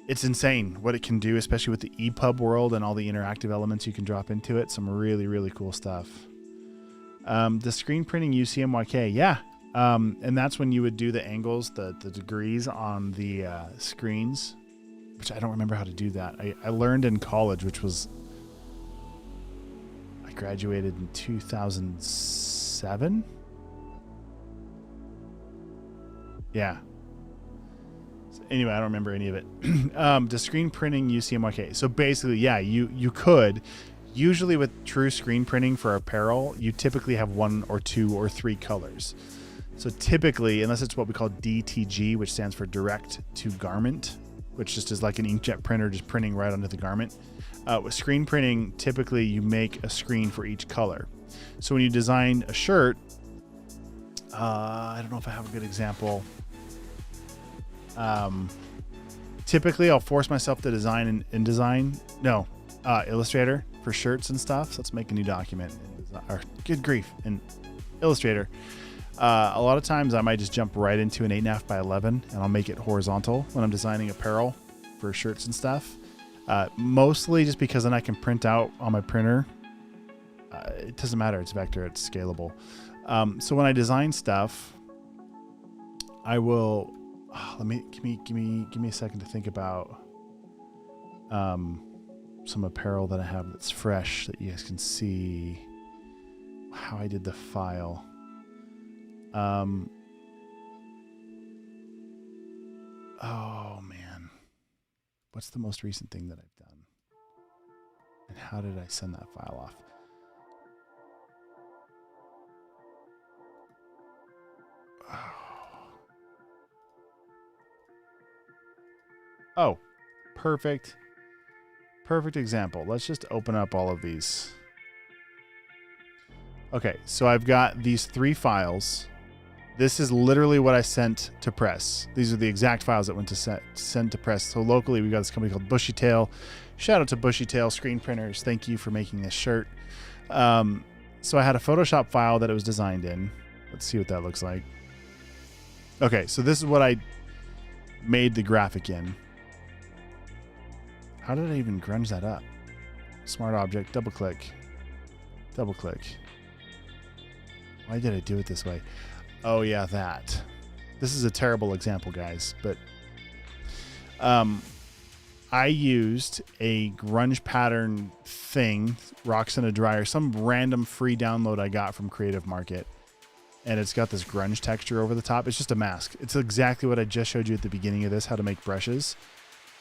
It's insane what it can do, especially with the EPUB world and all the interactive elements you can drop into it. Some really, really cool stuff. The screen printing UCMYK, yeah. And that's when you would do the angles, the degrees on the screens, which I don't remember how to do that. I learned in college, which was, I graduated in 2007. Yeah. So anyway, I don't remember any of it. The screen printing UCMYK. So basically, yeah, you could. Usually with true screen printing for apparel, you typically have 1 or 2 or 3 colors. So typically, unless it's what we call DTG, which stands for direct to garment, which just is like an inkjet printer just printing right onto the garment. With screen printing, typically you make a screen for each color. So when you design a shirt, I don't know if I have a good example. Typically I'll force myself to design in InDesign. No, Illustrator for shirts and stuff. So let's make a new document. Or good grief, in Illustrator. A lot of times I might just jump right into an 8.5 by 11 and I'll make it horizontal when I'm designing apparel for shirts and stuff. Mostly just because then I can print out on my printer. It doesn't matter. It's vector. It's scalable. So when I design stuff, I will. Give me a second to think about some apparel that I have that's fresh that you guys can see how I did the file. Oh man, what's the most recent thing that I've done? And how did I send that file off? Oh, perfect. Perfect example. Let's just open up all of these. Okay, so I've got these 3 files. This is literally what I sent to press. These are the exact files that went to send to press. So locally, we got this company called Bushytail. Shout out to Bushytail Screen Printers. Thank you for making this shirt. So I had a Photoshop file that it was designed in. Let's see what that looks like. Okay, so this is what I made the graphic in. How did I even grunge that up? Smart object, double click. Double click. Why did I do it this way? Oh yeah, that. This is a terrible example, guys, but I used a grunge pattern thing, rocks in a dryer, some random free download I got from Creative Market, and it's got this grunge texture over the top. It's just a mask. It's exactly what I just showed you at the beginning of this, how to make brushes.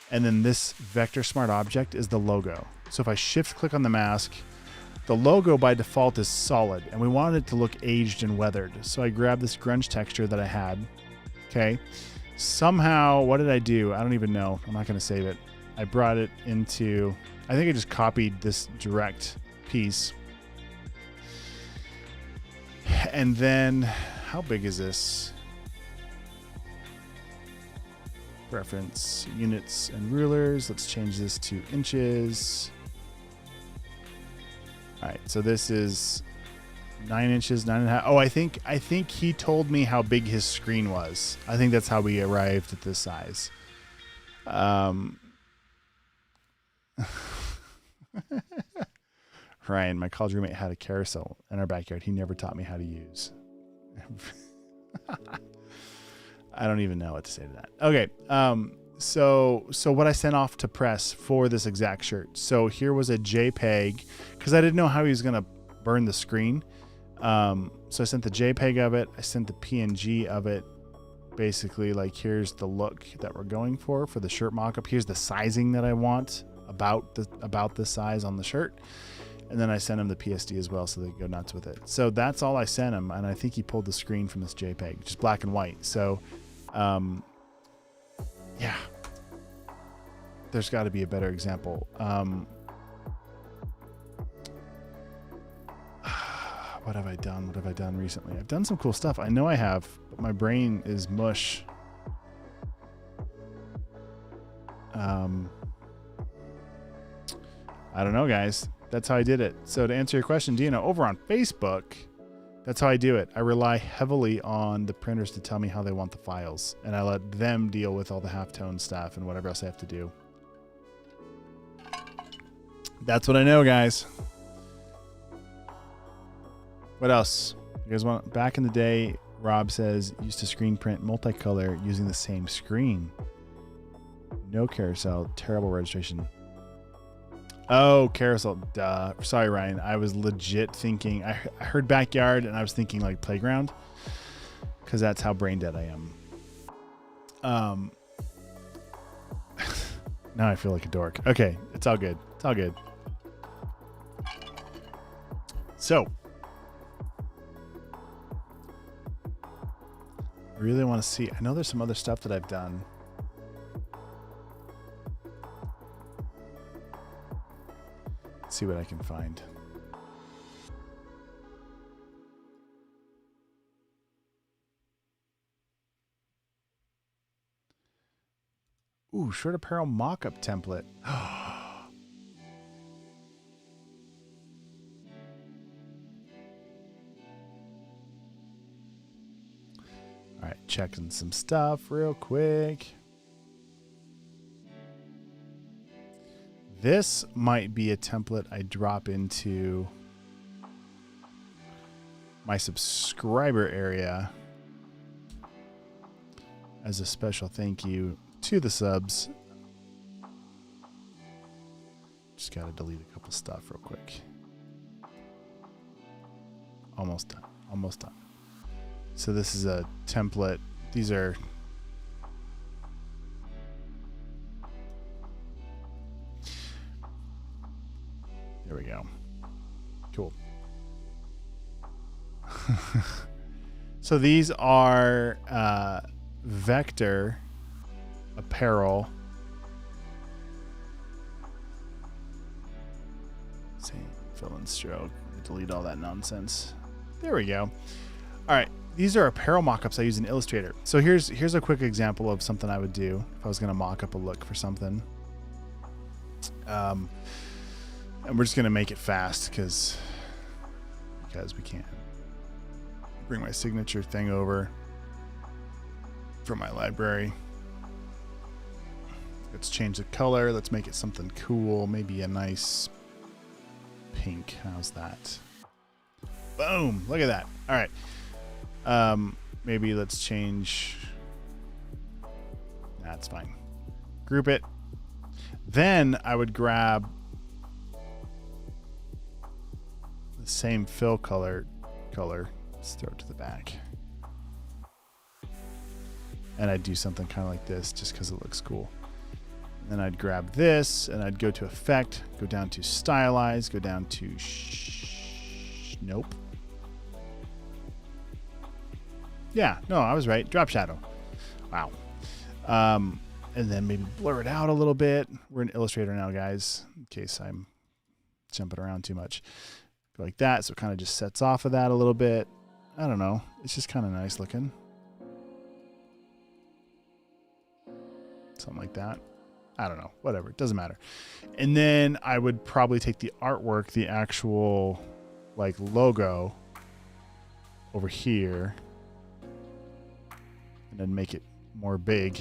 And then this vector smart object is the logo. So if I shift click on the mask, the logo by default is solid, and we wanted it to look aged and weathered. So I grabbed this grunge texture that I had. Okay. Somehow, what did I do? I don't even know. I'm not going to save it. I brought it into, I think I just copied this direct piece. And then, how big is this? Reference units and rulers. Let's change this to inches. All right, so this is 9 inches, 9.5. Oh, I think he told me how big his screen was. I think that's how we arrived at this size. Ryan, my college roommate, had a carousel in our backyard. He never taught me how to use. I don't even know what to say to that. Okay. So what I sent off to press for this exact shirt. So here was a JPEG because I didn't know how he was going to burn the screen. So I sent the JPEG of it. I sent the PNG of it. Basically, like, here's the look that we're going for the shirt mock-up. Here's the sizing that I want about the size on the shirt. And then I sent him the PSD as well so they go nuts with it. So that's all I sent him. And I think he pulled the screen from this JPEG, just black and white. So, yeah, there's got to be a better example. What have I done? What have I done recently? I've done some cool stuff. I know I have, but my brain is mush. I don't know, guys. That's how I did it. So to answer your question, Dina, over on Facebook, that's how I do it. I rely heavily on the printers to tell me how they want the files, and I let them deal with all the halftone stuff and whatever else I have to do. That's what I know, guys. What else? You guys want? Back in the day, Rob says, used to screen print multicolor using the same screen. No carousel. Terrible registration. Oh, carousel. Duh. Sorry, Ryan. I was legit thinking. I heard backyard and I was thinking like playground, because that's how brain dead I am. Now I feel like a dork. Okay. It's all good. It's all good. So, I really want to see. I know there's some other stuff that I've done. Let's see what I can find. Ooh, short apparel mock-up template. All right, checking some stuff real quick. This might be a template I drop into my subscriber area as a special thank you to the subs. Just got to delete a couple stuff real quick. Almost done. Almost done. So this is a template. These are... There we go. Cool. So these are vector apparel. Same fill and stroke. Delete all that nonsense. There we go. All right. These are apparel mock-ups I use in Illustrator. So here's a quick example of something I would do if I was going to mock up a look for something. And we're just going to make it fast because we can't. Bring my signature thing over from my library. Let's change the color. Let's make it something cool. Maybe a nice pink. How's that? Boom. Look at that. All right. Maybe let's change. That's fine. Group it. Then I would grab the same fill color. Let's throw it to the back. And I'd do something kind of like this just because it looks cool. Then I'd grab this and I'd go to Effect, go down to Stylize, go down to nope. Yeah, no, I was right. Drop shadow. Wow. And then maybe blur it out a little bit. We're in Illustrator now, guys, in case I'm jumping around too much. Go like that, so it kind of just sets off of that a little bit. I don't know. It's just kind of nice looking. Something like that. I don't know. Whatever. It doesn't matter. And then I would probably take the artwork, the actual like logo over here, and then make it more big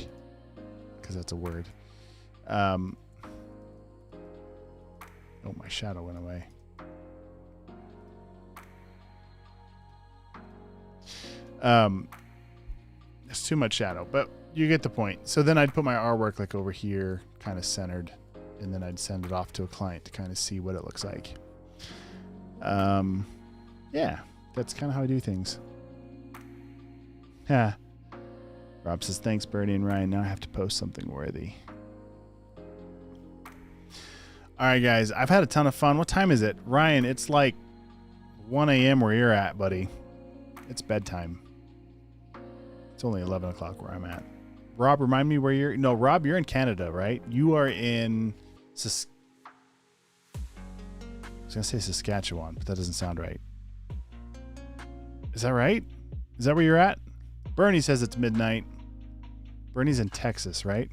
because that's a word. Oh, my shadow went away. There's too much shadow, but you get the point. So then I'd put my artwork like over here, kind of centered, and then I'd send it off to a client to kind of see what it looks like. Yeah, that's kind of how I do things. Yeah. Rob says, thanks, Bernie and Ryan. Now I have to post something worthy. All right, guys, I've had a ton of fun. What time is it? Ryan, it's like 1 a.m. where you're at, buddy. It's bedtime. It's only 11 o'clock where I'm at. Rob, remind me where you're... No, Rob, you're in Canada, right? You are in... I was going to say Saskatchewan, but that doesn't sound right. Is that right? Is that where you're at? Bernie says it's midnight. Bernie's in Texas, right?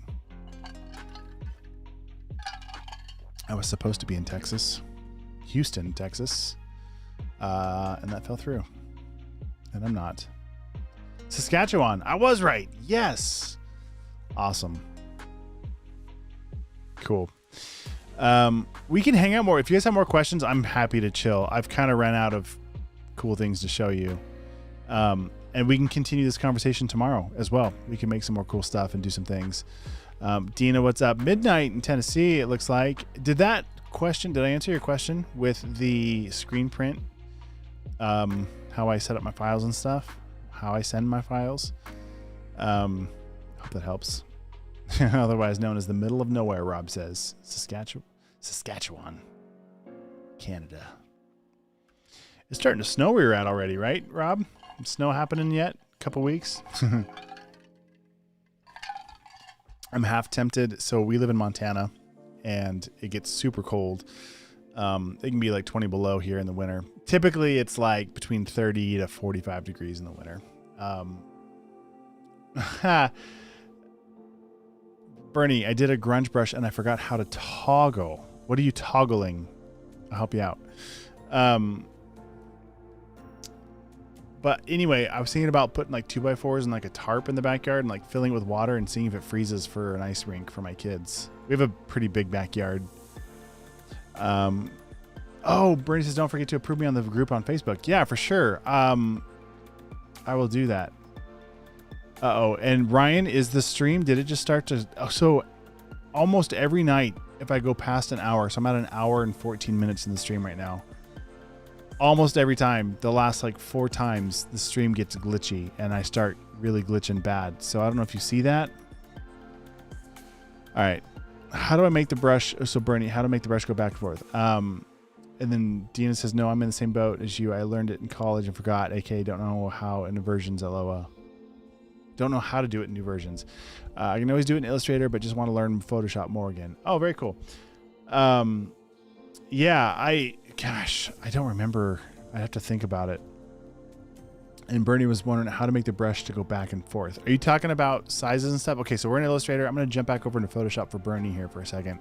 I was supposed to be in Texas, Houston, Texas, and that fell through. And I'm not. Saskatchewan. I was right. Yes. Awesome. Cool. We can hang out more. If you guys have more questions, I'm happy to chill. I've kind of ran out of cool things to show you. And we can continue this conversation tomorrow as well. We can make some more cool stuff and do some things. Dina, what's up? Midnight in Tennessee, it looks like. Did I answer your question with the screen print? How I set up my files and stuff? How I send my files? Hope that helps. Otherwise known as the middle of nowhere, Rob says. Saskatchewan, Canada. It's starting to snow where you're at already, right, Rob? Snow happening yet? Couple weeks? I'm half tempted. So we live in Montana and it gets super cold. It can be like 20 below here in the winter. Typically it's like between 30 to 45 degrees in the winter. Bernie, I did a grunge brush and I forgot how to toggle. What are you toggling? I'll help you out. But anyway, I was thinking about putting like 2x4s and like a tarp in the backyard and like filling it with water and seeing if it freezes for an ice rink for my kids. We have a pretty big backyard. Oh, Bernie says, don't forget to approve me on the group on Facebook. Yeah, for sure. I will do that. Uh-oh. And Ryan, is the stream, did it just start to... Oh, so almost every night, if I go past an hour, so I'm at an hour and 14 minutes in the stream right now. Almost every time, the last like 4 times, the stream gets glitchy and I start really glitching bad. So I don't know if you see that. All right. How do I make the brush? So Bernie, how to make the brush go back and forth? And then Dina says, no, I'm in the same boat as you. I learned it in college and forgot. AK, don't know how in the versions, LOL. Don't know how to do it in new versions. I can always do it in Illustrator, but just want to learn Photoshop more again. Oh, very cool. Yeah, gosh, I don't remember. I have to think about it. And Bernie was wondering how to make the brush to go back and forth. Are you talking about sizes and stuff? Okay, so we're in Illustrator. I'm going to jump back over into Photoshop for Bernie here for a second.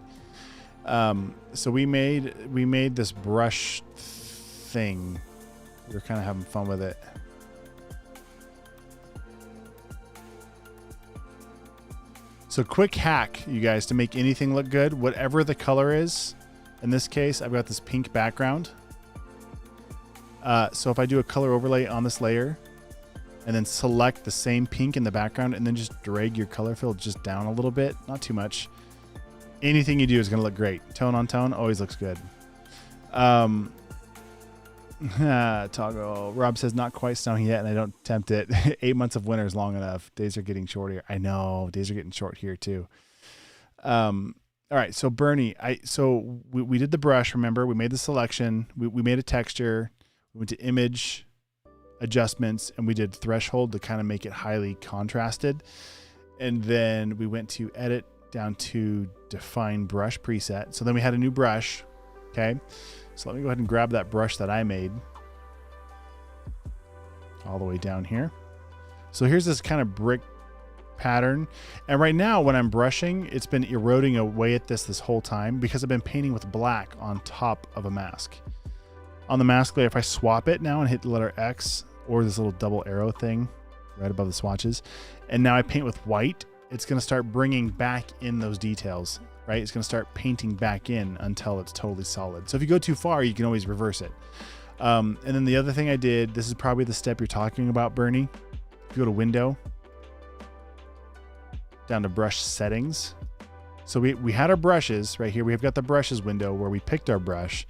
So we made this brush thing. We were kind of having fun with it. So quick hack, you guys, to make anything look good, whatever the color is. In this case, I've got this pink background. So if I do a color overlay on this layer and then select the same pink in the background and then just drag your color fill just down a little bit, not too much. Anything you do is going to look great. Tone on tone always looks good. Toggle. Rob says not quite snowing yet and I don't tempt it. 8 months of winter is long enough. Days are getting shorter. I know. Days are getting short here too. All right. So Bernie, we did the brush. Remember, we made the selection. We made a texture. We went to image adjustments and we did threshold to kind of make it highly contrasted. And then we went to edit down to define brush preset. So then we had a new brush. Okay. So let me go ahead and grab that brush that I made all the way down here. So here's this kind of brick pattern. And right now when I'm brushing, it's been eroding away at this whole time because I've been painting with black on top of a mask. On the mask layer, if I swap it now and hit the letter X or this little double arrow thing right above the swatches, and now I paint with white, it's going to start bringing back in those details. Right? It's going to start painting back in until it's totally solid. So if you go too far, you can always reverse it. And then the other thing I did, this is probably the step you're talking about, Bernie. If you go to window, down to brush settings. So we had our brushes right here. We've got the brushes window where we picked our brush.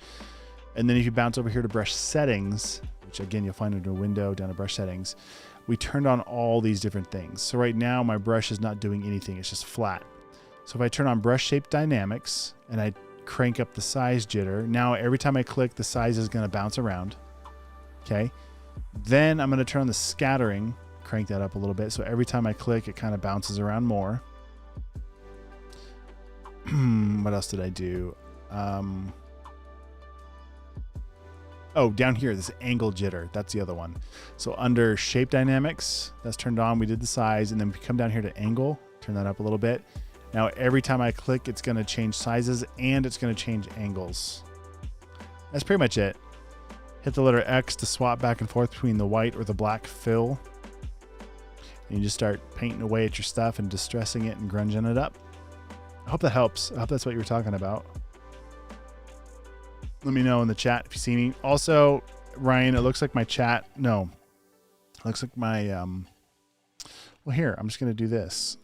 And then if you bounce over here to brush settings, which again, you'll find under window down to brush settings, we turned on all these different things. So right now my brush is not doing anything. It's just flat. So if I turn on brush shape dynamics and I crank up the size jitter, now every time I click, the size is going to bounce around. Okay. Then I'm going to turn on the scattering, crank that up a little bit. So every time I click, it kind of bounces around more. What else did I do? Oh, down here, this angle jitter. That's the other one. So under shape dynamics, that's turned on. We did the size, and then we come down here to angle, turn that up a little bit. Now, every time I click, it's going to change sizes and it's going to change angles. That's pretty much it. Hit the letter X to swap back and forth between the white or the black fill. And you just start painting away at your stuff and distressing it and grunging it up. I hope that helps. I hope that's what you were talking about. Let me know in the chat if you see me. Also, Ryan, it looks like my chat. No, it looks like my, well, here, I'm just going to do this.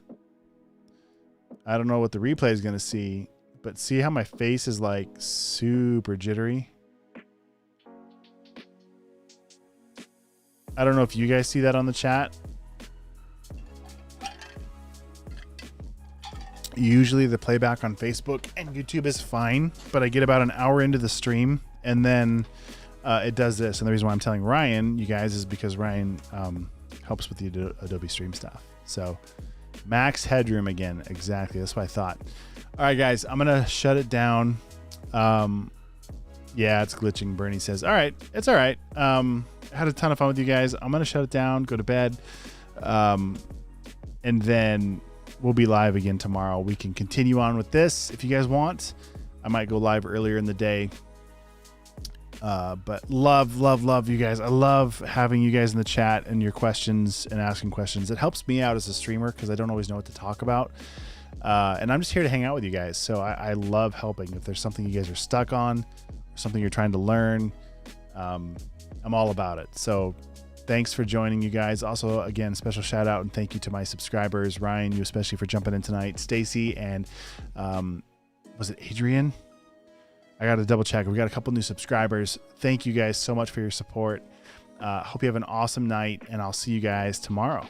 I don't know what the replay is going to see, but see how my face is like super jittery? I don't know if you guys see that on the chat. Usually the playback on Facebook and YouTube is fine, but I get about an hour into the stream and then it does this. And the reason why I'm telling Ryan, you guys, is because Ryan helps with the Adobe Stream stuff. So max headroom again. Exactly. That's what I thought. All right, guys, I'm going to shut it down. Yeah, it's glitching. Bernie says, all right, it's all right. Had a ton of fun with you guys. I'm going to shut it down, go to bed. And then we'll be live again tomorrow. We can continue on with this if you guys want. I might go live earlier in the day. But love you guys. I love having you guys in the chat and your questions and asking questions. It helps me out as a streamer because I don't always know what to talk about. And I'm just here to hang out with you guys. So I love helping. If there's something you guys are stuck on, something you're trying to learn, I'm all about it. So thanks for joining, you guys. Also, again, special shout out and thank you to my subscribers. Ryan, you especially for jumping in tonight. Stacy and was it Adrian? I got to double check. We got a couple new subscribers. Thank you guys so much for your support. Hope you have an awesome night, and I'll see you guys tomorrow.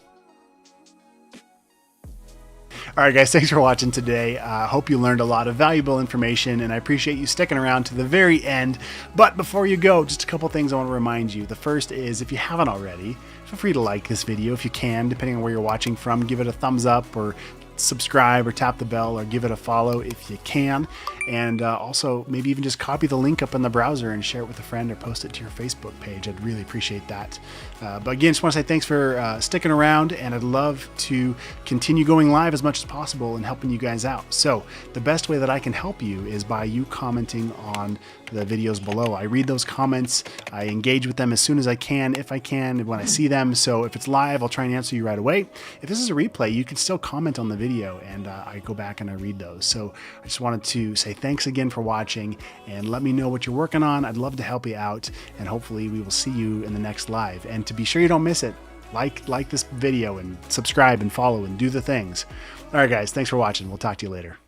All right, guys, thanks for watching today. Hope you learned a lot of valuable information, and I appreciate you sticking around to the very end. But before you go, just a couple things I want to remind you. The first is, if you haven't already, feel free to like this video if you can, depending on where you're watching from. Give it a thumbs up or subscribe or tap the bell or give it a follow if you can. And also maybe even just copy the link up in the browser and share it with a friend or post it to your Facebook page. I'd really appreciate that. But again, just want to say thanks for sticking around, and I'd love to continue going live as much as possible and helping you guys out. So the best way that I can help you is by you commenting on the videos below. I read those comments. I engage with them as soon as I can, if I can, when I see them. So if it's live, I'll try and answer you right away. If this is a replay, you can still comment on the video, and I go back and I read those. So I just wanted to say thanks again for watching, and let me know what you're working on. I'd love to help you out, and hopefully we will see you in the next live. And to be sure you don't miss it, like this video and subscribe and follow and do the things. All right, guys, thanks for watching. We'll talk to you later.